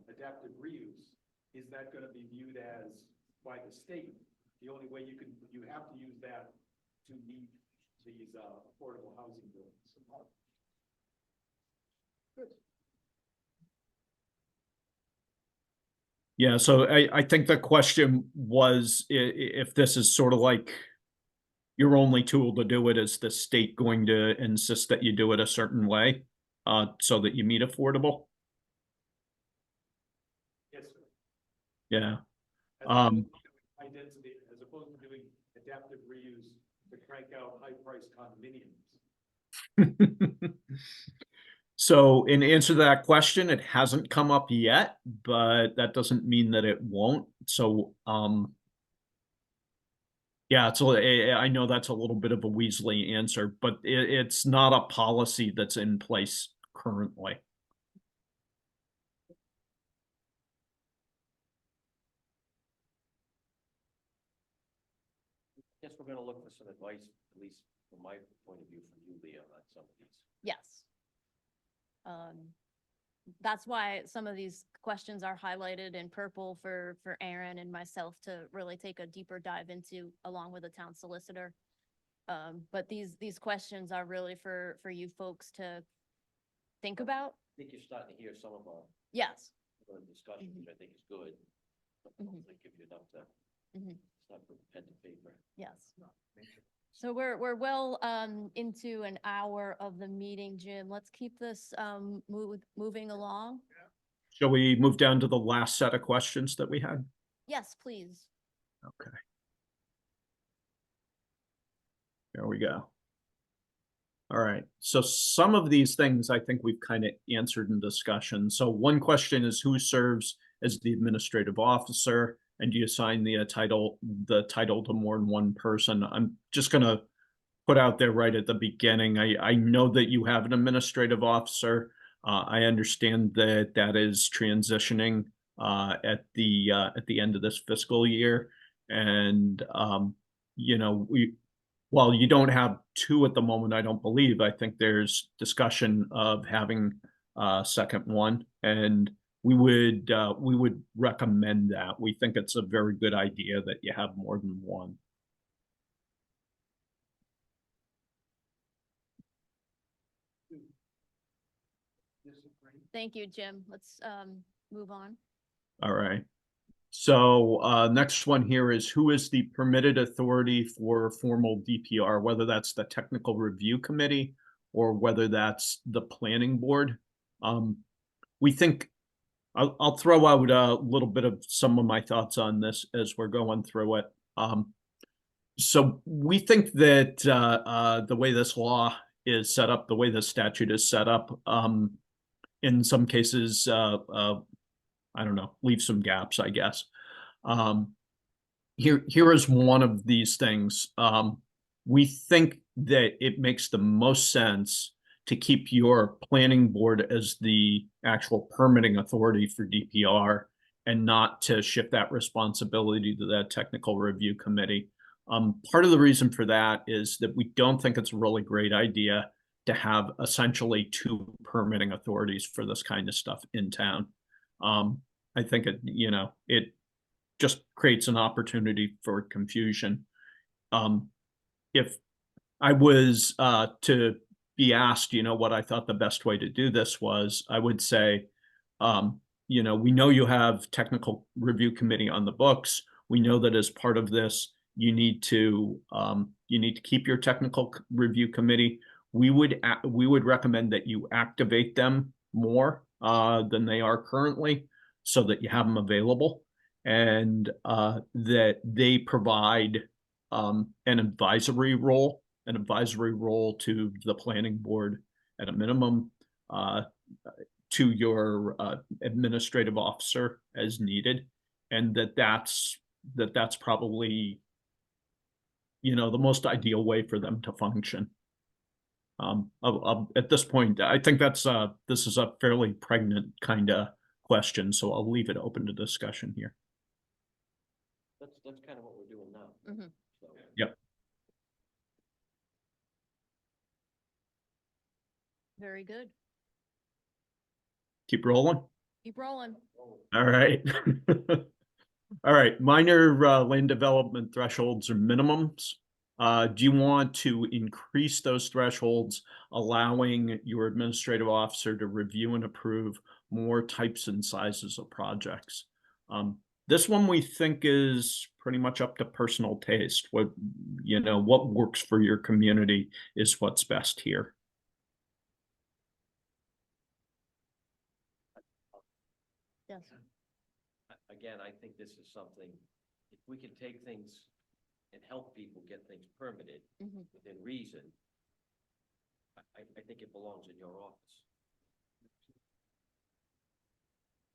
adaptive reuse, is that gonna be viewed as, by the state, the only way you have to use that to meet these, affordable housing buildings? Good. yeah, so I think the question was if this is sort of like your only tool to do it, is the state going to insist that you do it a certain way so that you meet affordable? Yes, sir. Yeah. As opposed to doing high density, as opposed to doing adaptive reuse to crank out high priced condominiums. So in answer to that question, it hasn't come up yet, but that doesn't mean that it won't. So yeah, I know that's a little bit of a Weasley answer, but it's not a policy that's in place currently. Guess we're gonna look for some advice, at least from my point of view, from you, Leah, on some of these. Yes. That's why some of these questions are highlighted in purple for Aaron and myself to really take a deeper dive into, along with the town solicitor. But these questions are really for you folks to think about. I think you're starting to hear some of our discussion, which I think is good. But hopefully give you enough to, start with pen to paper. Yes. So we're well into an hour of the meeting, Jim. Let's keep this moving along. Shall we move down to the last set of questions that we had? Yes, please. Okay. There we go. All right. So some of these things I think we've kind of answered in discussion. So one question is, who serves as the administrative officer? And do you assign the title to more than one person? I'm just going to put out there right at the beginning. I know that you have an administrative officer. I understand that that is transitioning at the end of this fiscal year, and you know, while you don't have two at the moment, I don't believe. I think there's discussion of having a second one, and we would recommend that. We think it's a very good idea that you have more than one. Thank you, Jim. Let's move on. All right. So next one here is, who is the permitted authority for formal DPR, whether that's the technical review committee or whether that's the planning board? We think, I'll throw out a little bit of some of my thoughts on this as we're going through it. So we think that the way this law is set up, the way the statute is set up, in some cases, I don't know, leave some gaps, I guess. Here is one of these things. We think that it makes the most sense to keep your planning board as the actual permitting authority for DPR and not to shift that responsibility to that technical review committee. Part of the reason for that is that we don't think it's a really great idea to have essentially two permitting authorities for this kind of stuff in town. I think it just creates an opportunity for confusion. If I was to be asked, what I thought the best way to do this was, I would say, we know you have technical review committee on the books. We know that as part of this, you need to keep your technical review committee. We would recommend that you activate them more than they are currently, so that you have them available, and that they provide an advisory role to the planning board at a minimum, to your administrative officer as needed, and that's probably, you know, the most ideal way for them to function. At this point, I think this is a fairly pregnant kind of question, so I'll leave it open to discussion here. That's kind of what we're doing now. Mhm. So, Yep. Very good. Keep rolling. Keep rolling. All right. All right, minor land development thresholds or minimums. Do you want to increase those thresholds, allowing your administrative officer to review and approve more types and sizes of projects? This one we think is pretty much up to personal taste. What works for your community is what's best here. Yes. Again, I think this is something, if we can take things and help people get things permitted Mhm. within reason, I think it belongs in your office.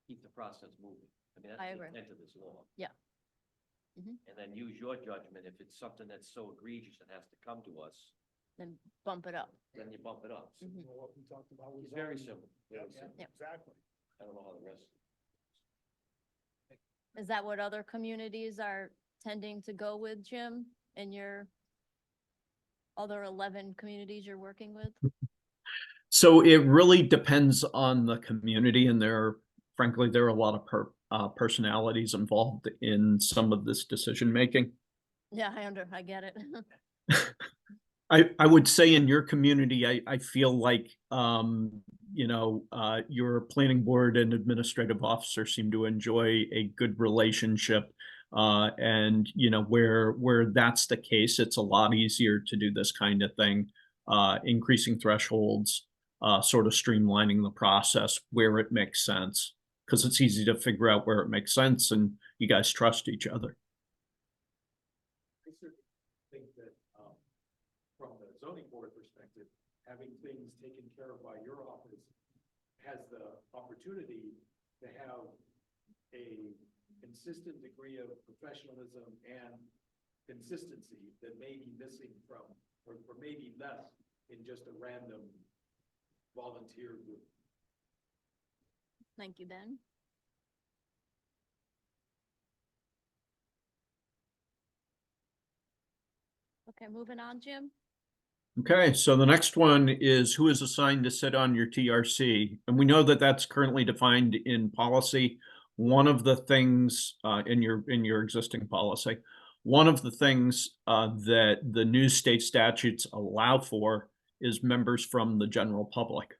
Keep the process moving. I mean, I that's the agree. intent of this law. Yeah. Mhm. And then use your judgment. If it's something that's so egregious that has to come to us, Then bump it up. then you bump it up. So Mhm. What we talked about It's very simple. Very Yeah, simple. Yep. exactly. I don't know how the rest. Is that what other communities are tending to go with, Jim, in your other 11 communities you're working with? So it really depends on the community, and frankly, there are a lot of personalities involved in some of this decision making. Yeah, I get it. I would say in your community, I feel like your planning board and administrative officer seem to enjoy a good relationship, and where that's the case, it's a lot easier to do this kind of thing, increasing thresholds, sort of streamlining the process where it makes sense, because it's easy to figure out where it makes sense, and you guys trust each other. I certainly think that, from the zoning board perspective, having things taken care of by your office has the opportunity to have a consistent degree of professionalism and consistency that may be missing from, or maybe less in just a random volunteer group. Thank you, Ben. Okay, moving on, Jim. Okay, so the next one is who is assigned to sit on your TRC? And we know that that's currently defined in policy. One of the things in your existing policy, one of the things that the new state statutes allow for is members from the general public.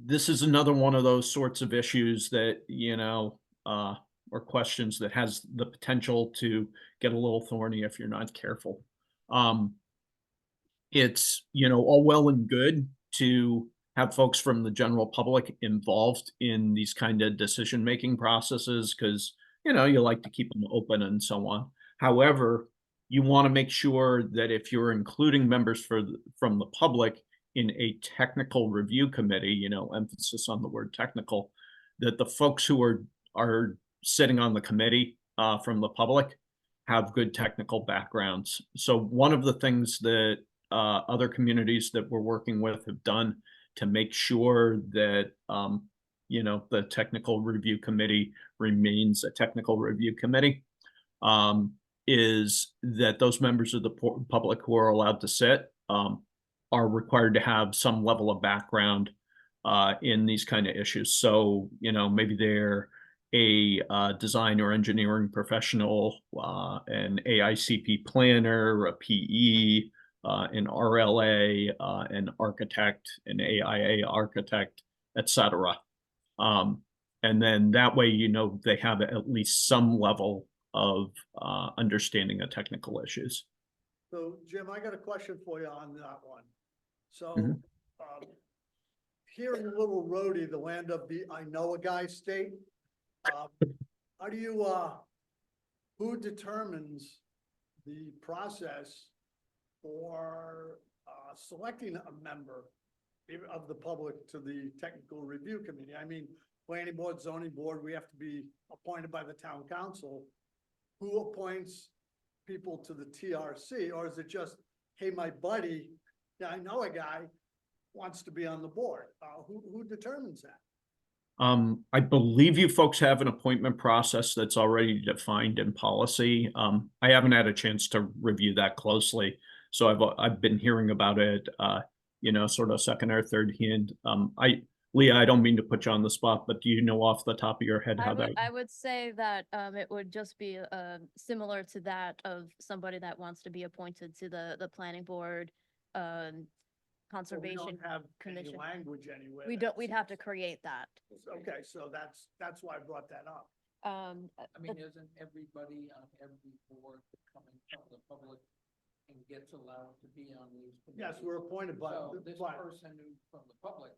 This is another one of those sorts of issues that, or questions that has the potential to get a little thorny if you're not careful. It's, all well and good to have folks from the general public involved in these kind of decision-making processes because, you like to keep them open and so on. However, you want to make sure that if you're including members from the public in a technical review committee, emphasis on the word technical, that the folks who are sitting on the committee from the public have good technical backgrounds. So one of the things that other communities that we're working with have done to make sure that the technical review committee remains a technical review committee is that those members of the public who are allowed to sit are required to have some level of background in these kind of issues. So, maybe they're a design or engineering professional, an AICP planner, a PE, an RLA, an architect, an AIA architect, etc. And then that way, you know, they have at least some level of understanding of technical issues. So Jim, I got a question for you on that one. So, Mhm. here in Little Rhodey, the land of the I know a guy state, how do you, who determines the process for, selecting a member of the public to the technical review committee? I mean, planning board, zoning board, we have to be appointed by the town council. Who appoints people to the TRC, or is it just, hey, my buddy, yeah, I know a guy wants to be on the board? Who determines that? I believe you folks have an appointment process that's already defined in policy. I haven't had a chance to review that closely, so I've been hearing about it, you know, sort of second or third hand. Leah, I don't mean to put you on the spot, but do you know off the top of your head how that? I would say that it would just be similar to that of somebody that wants to be appointed to the planning board, So we conservation. don't have any commission. language anywhere. We'd have to create that. Okay, so that's why I brought that up. I mean, isn't everybody on every board coming from the public and gets allowed to be on these committees? Yes, we're appointed by, So this but, person who from the public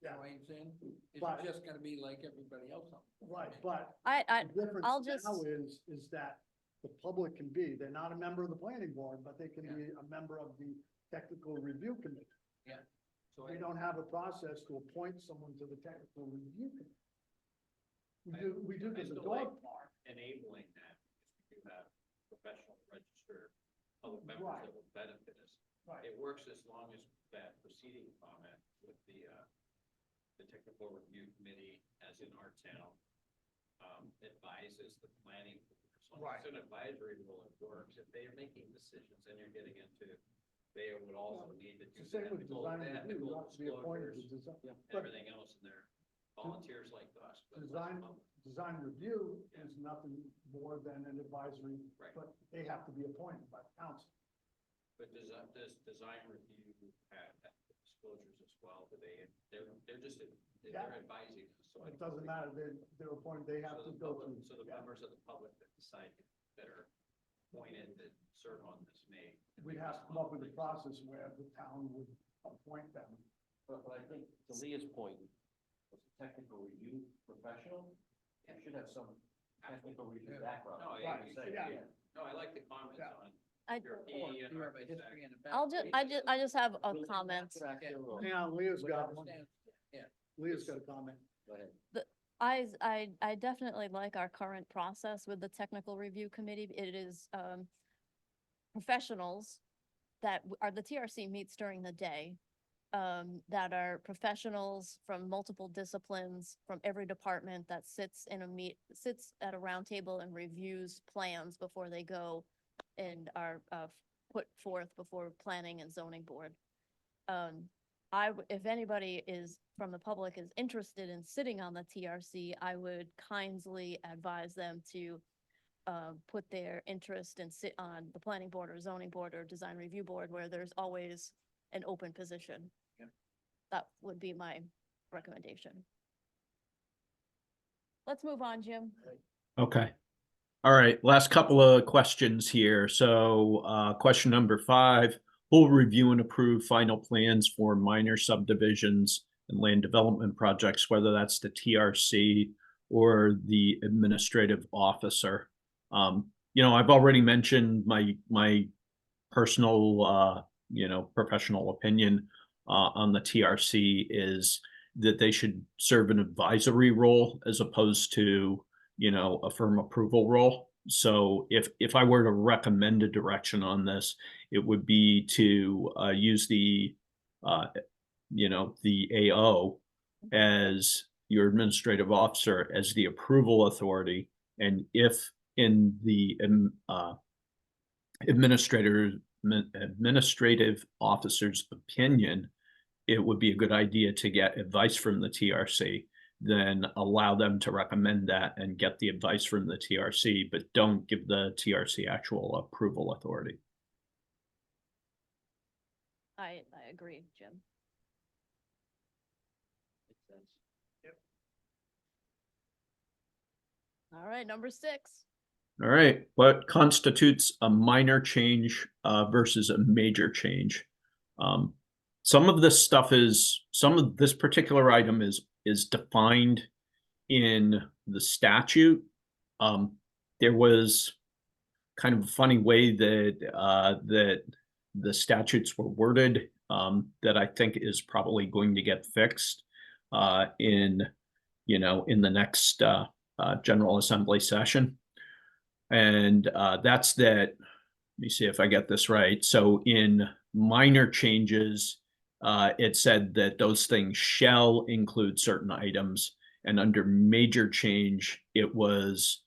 yeah, joins in, is But- just gonna be like everybody else on. the right, committee. but I, the difference I'll just- now is that the public can be, they're not a member of the planning board, but they can be a member of the technical review committee. So We don't have a process to appoint someone to the technical review committee. We do get the dog park. Enabling that, because we do have professional registered public members Right. that will benefit us. Right. It works as long as that proceeding comment with the technical review committee, as in our town, advises the planning. So Right. it's an advisory role, it works. If they're making decisions and you're getting into, they would also need to do It's the same with ethical, design ethical review, you have to be appointed to disclosures, design. and But everything else, and they're volunteers like us. but less design, public. design review is nothing more than an advisory, Right. but they have to be appointed by the council. But does design review have ethical disclosures as well? Do they're just, they're Yeah. advising us, so. It doesn't matter, they're appointed, they have to So the go public, through. so the yeah. members of the public that decide, that are appointed, that serve on this may. We'd have to come up with a process where the town would appoint them. But I think to Leah's point, as a technical review professional, you should have some technical review background. No, Right, yeah. No, I like the comments Yeah. on I, your E and You have a architect. history and a I'll just, I just have a comment. Hang on, Leah's got one. Yeah. Leah's got a comment. Go ahead. I definitely like our current process with the technical review committee. It is, professionals that are, the TRC meets during the day, that are professionals from multiple disciplines, from every department that sits at a round table and reviews plans before they go and are, put forth before planning and zoning board. If anybody from the public is interested in sitting on the TRC, I would kindly advise them to put their interest and sit on the planning board or zoning board or design review board where there's always an open position. Yeah. That would be my recommendation. Let's move on, Jim. Okay. All right, last couple of questions here. So, question number 5, who will review and approve final plans for minor subdivisions and land development projects, whether that's the TRC or the administrative officer? You know, I've already mentioned my personal, you know, professional opinion on the TRC is that they should serve an advisory role as opposed to, you know, a firm approval role. So if I were to recommend a direction on this, it would be to use the, you know, the AO as your administrative officer as the approval authority. And if in the administrative officer's opinion, it would be a good idea to get advice from the TRC, then allow them to recommend that and get the advice from the TRC, but don't give the TRC actual approval authority. I agree, Jim. Makes sense. All right, number 6. All right, what constitutes a minor change versus a major change? Some of this stuff some of this particular item is defined in the statute. There was kind of a funny way that the statutes were worded that I think is probably going to get fixed in the next General Assembly session. And that's that. Let me see if I get this right. So in minor changes, it said that those things shall include certain items, and under major change, it was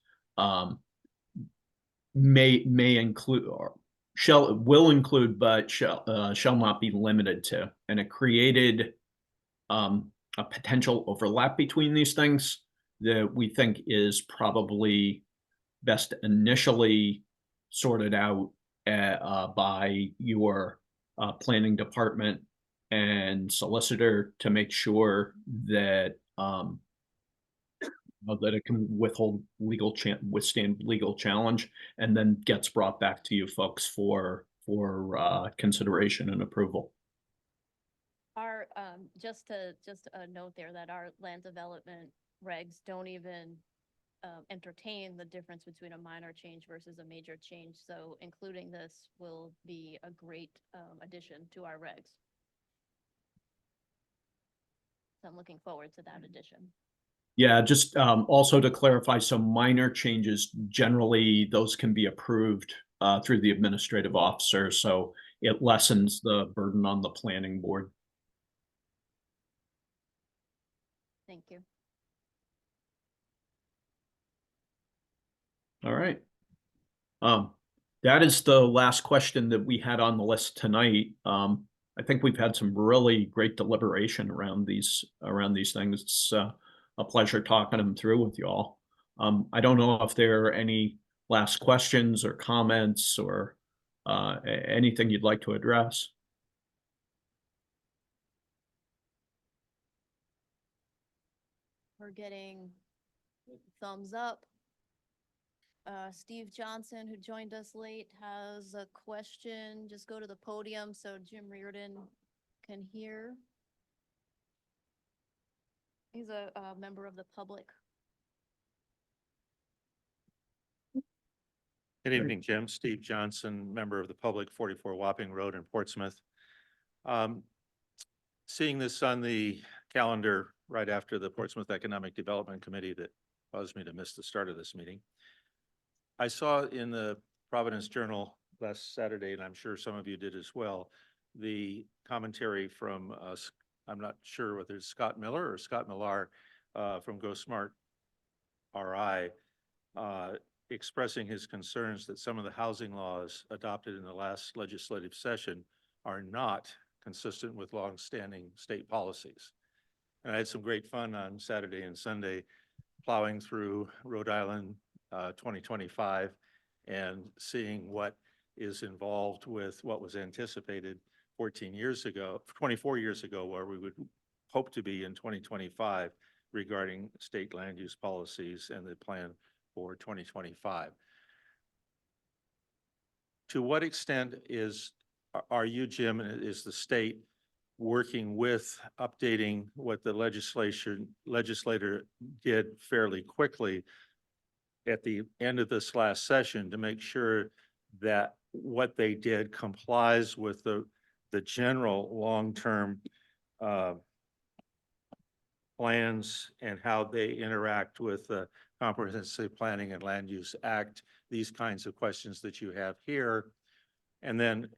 may include or will include, but shall not be limited to. And it created a potential overlap between these things that we think is probably best initially sorted out by your planning department and solicitor to make sure that that it can withstand legal challenge, and then gets brought back to you folks for consideration and approval. Our, just a note there that our land development regs don't even entertain the difference between a minor change versus a major change. So including this will be a great addition to our regs. So I'm looking forward to that addition. Yeah, just also to clarify, some minor changes, generally those can be approved through the administrative officer, so it lessens the burden on the planning board. Thank you. All right. That is the last question that we had on the list tonight. I think we've had some really great deliberation around these things. It's a pleasure talking them through with you all. I don't know if there are any last questions or comments or anything you'd like to address. We're getting thumbs up. Steve Johnson, who joined us late, has a question. Just go to the podium so Jim Reardon can hear. He's a member of the public. Good evening, Jim. Steve Johnson, member of the public, 44 Wapping Road in Portsmouth. Seeing this on the calendar right after the Portsmouth Economic Development Committee that caused me to miss the start of this meeting. I saw in the Providence Journal last Saturday, and I'm sure some of you did as well, the commentary from, I'm not sure whether it's Scott Miller or Scott Millar from Go Smart RI, expressing his concerns that some of the housing laws adopted in the last legislative session are not consistent with longstanding state policies. And I had some great fun on Saturday and Sunday plowing through Rhode Island 2025 and seeing what is involved with what was anticipated 24 years ago, where we would hope to be in 2025 regarding state land use policies and the plan for 2025. To what extent are you, Jim, and is the state working with updating what the legislator did fairly quickly at the end of this last session to make sure that what they did complies with the general long-term plans and how they interact with the Comprehensive Planning and Land Use Act, these kinds of questions that you have here. And then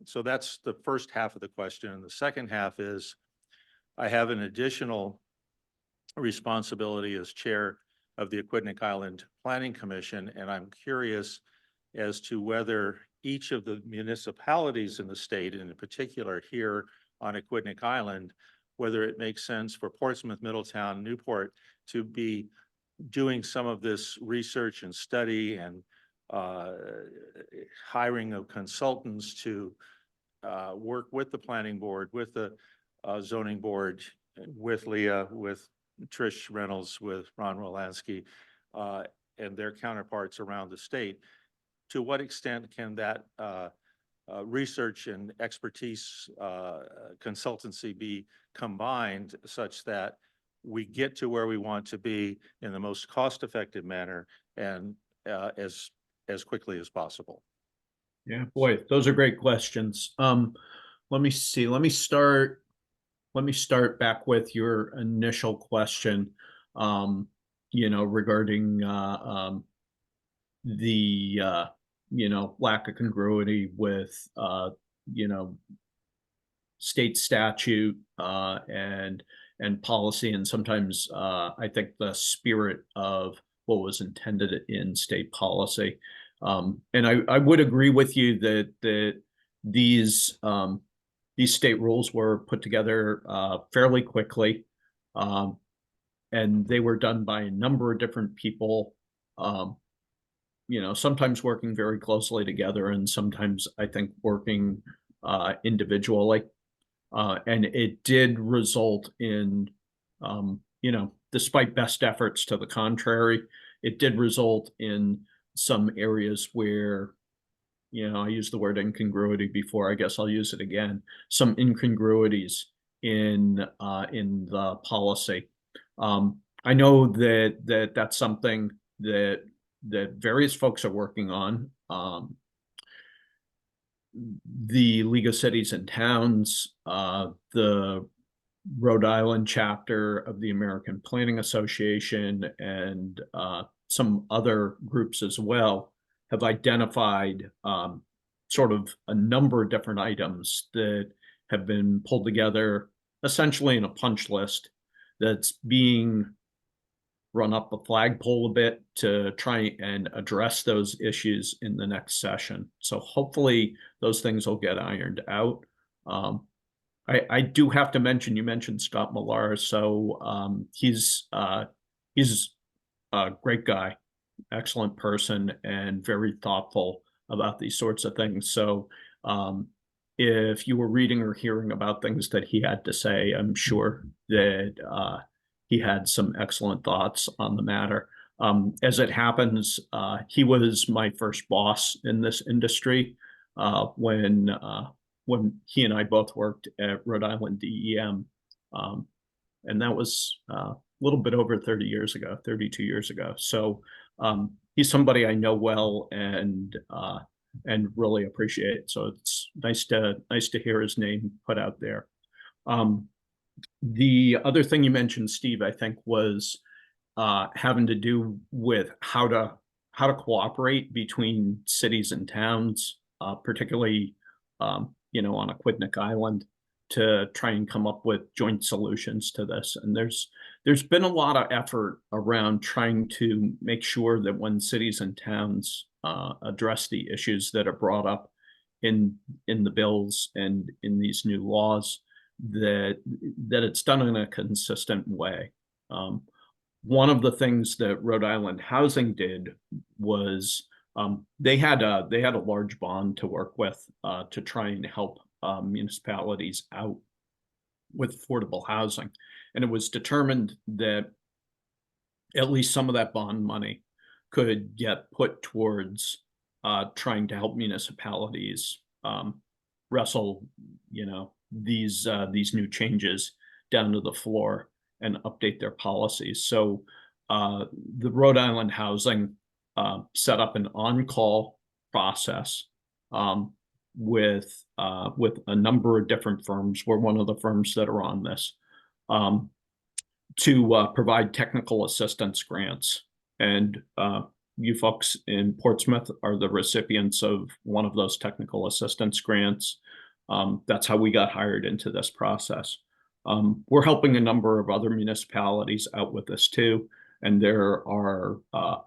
so that's the first half of the question. And the second half is, I have an additional responsibility as chair of the Aquidneck Island Planning Commission, and I'm curious as to whether each of the municipalities in the state, and in particular here on Aquidneck Island, whether it makes sense for Portsmouth, Middletown, Newport to be doing some of this research and study and hiring of consultants to work with the planning board, with the zoning board, with Leah, with Trish Reynolds with Ron Wolansky, and their counterparts around the state. To what extent can that research and expertise consultancy be combined such that we get to where we want to be in the most cost-effective manner and as quickly as possible? Yeah, boy, those are great questions. Let me see. Let me start back with your initial question. Regarding the lack of congruity with state statute and policy, and sometimes I think the spirit of what was intended in state policy. And I would agree with you that these state rules were put together fairly quickly, and they were done by a number of different people. Sometimes working very closely together, and sometimes I think working individually. And it did result in, despite best efforts to the contrary, it did result in some areas where, I used the word incongruity before, I guess I'll use it again, some incongruities in the policy. I know that that's something that various folks are working on. The League of Cities and Towns, the Rhode Island chapter of the American Planning Association, and some other groups as well have identified sort of a number of different items that have been pulled together essentially in a punch list that's being run up the flagpole a bit to try and address those issues in the next session. So hopefully those things will get ironed out. I do have to mention, you mentioned Scott Millar, so he's a great guy, excellent person, and very thoughtful about these sorts of things. So if you were reading or hearing about things that he had to say, I'm sure that he had some excellent thoughts on the matter. As it happens, he was my first boss in this industry when he and I both worked at Rhode Island DEM. And that was a little bit over 30 years ago, 32 years ago. So he's somebody I know well and really appreciate. So it's nice to hear his name put out there. The other thing you mentioned, Steve, I think was having to do with how to cooperate between cities and towns, particularly on Aquidneck Island, to try and come up with joint solutions to this. And there's been a lot of effort around trying to make sure that when cities and towns address the issues that are brought up in the bills and in these new laws, that it's done in a consistent way. One of the things that Rhode Island Housing did was they had a large bond to work with to try and help municipalities out with affordable housing, and it was determined that at least some of that bond money could get put towards trying to help municipalities wrestle, these new changes down to the floor and update their policies. So the Rhode Island Housing set up an on-call process with a number of different firms. We're one of the firms that are on this to provide technical assistance grants. And you folks in Portsmouth are the recipients of one of those technical assistance grants. That's how we got hired into this process. We're helping a number of other municipalities out with this too. And there are a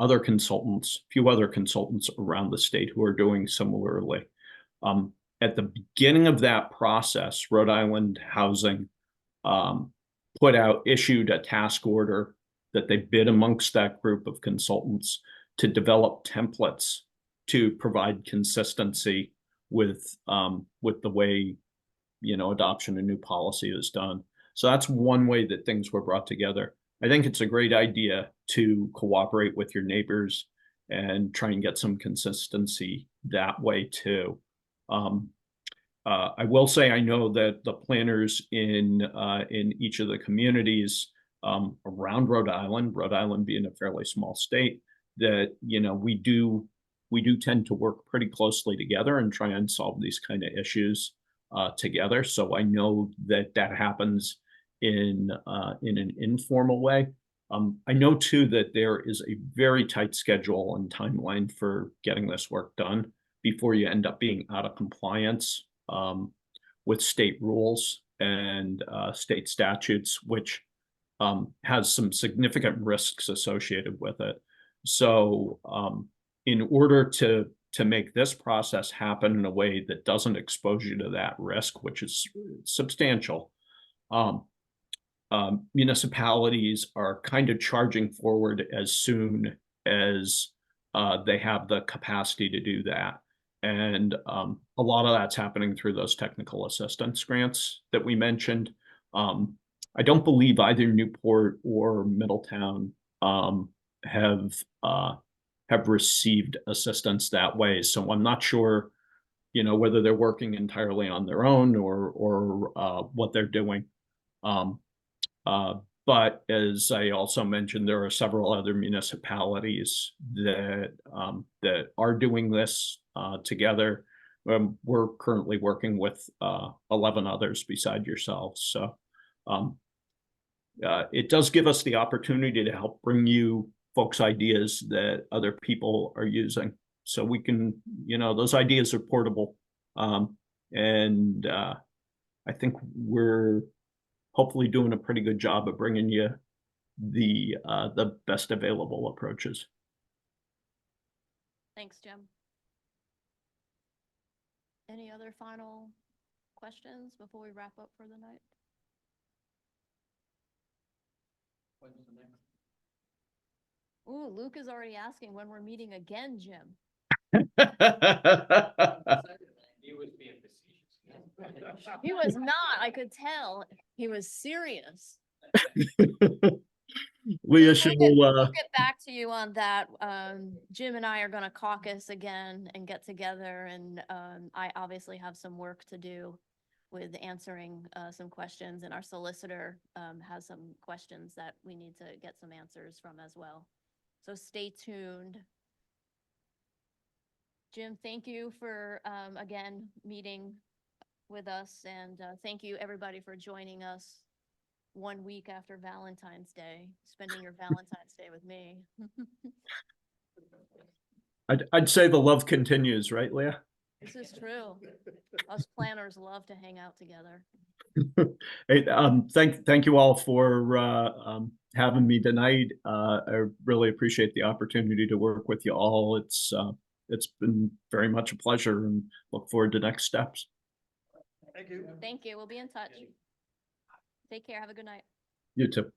few other consultants around the state who are doing similarly. At the beginning of that process, Rhode Island Housing issued a task order that they bid amongst that group of consultants to develop templates to provide consistency with the way adoption of new policy is done. So that's one way that things were brought together. I think it's a great idea to cooperate with your neighbors and try and get some consistency that way too. I will say, I know that the planners in each of the communities around Rhode Island being a fairly small state, that, you know, we do tend to work pretty closely together and try and solve these kind of issues together. So I know that that happens in an informal way. I know too that there is a very tight schedule and timeline for getting this work done before you end up being out of compliance with state rules and state statutes, which has some significant risks associated with it. So in order to make this process happen in a way that doesn't expose you to that risk, which is substantial, municipalities are kind of charging forward as soon as they have the capacity to do that. And a lot of that's happening through those technical assistance grants that we mentioned. I don't believe either Newport or Middletown have received assistance that way. So I'm not sure, you know, whether they're working entirely on their own or what they're doing. But as I also mentioned, there are several other municipalities that that are doing this together. We're currently working with 11 others beside yourselves. So it does give us the opportunity to help bring you folks ideas that other people are using. So we can, you know, those ideas are portable. And I think we're hopefully doing a pretty good job of bringing you the best available approaches. Thanks, Jim. Any other final questions before we wrap up for the night? When's the next? Ooh, Luke is already asking when we're meeting again, Jim. He was being facetious. He was not, I could tell. He was serious. Leah, We'll get back to you on that. Jim and I are gonna caucus again and get together, and I obviously have some work to do with answering some questions, and our solicitor has some questions that we need to get some answers from as well. So stay tuned. Jim, thank you for again meeting with us, and thank you everybody for joining us 1 week after Valentine's Day, spending your Valentine's Day with me. I'd say the love continues, right, Leah? This is true. Us planners love to hang out together. Hey, thank you all for having me tonight. I really appreciate the opportunity to work with you all. It's been very much a pleasure, and look forward to next steps. Thank you. Thank you. We'll be in touch. Take care. Have a good night. You too.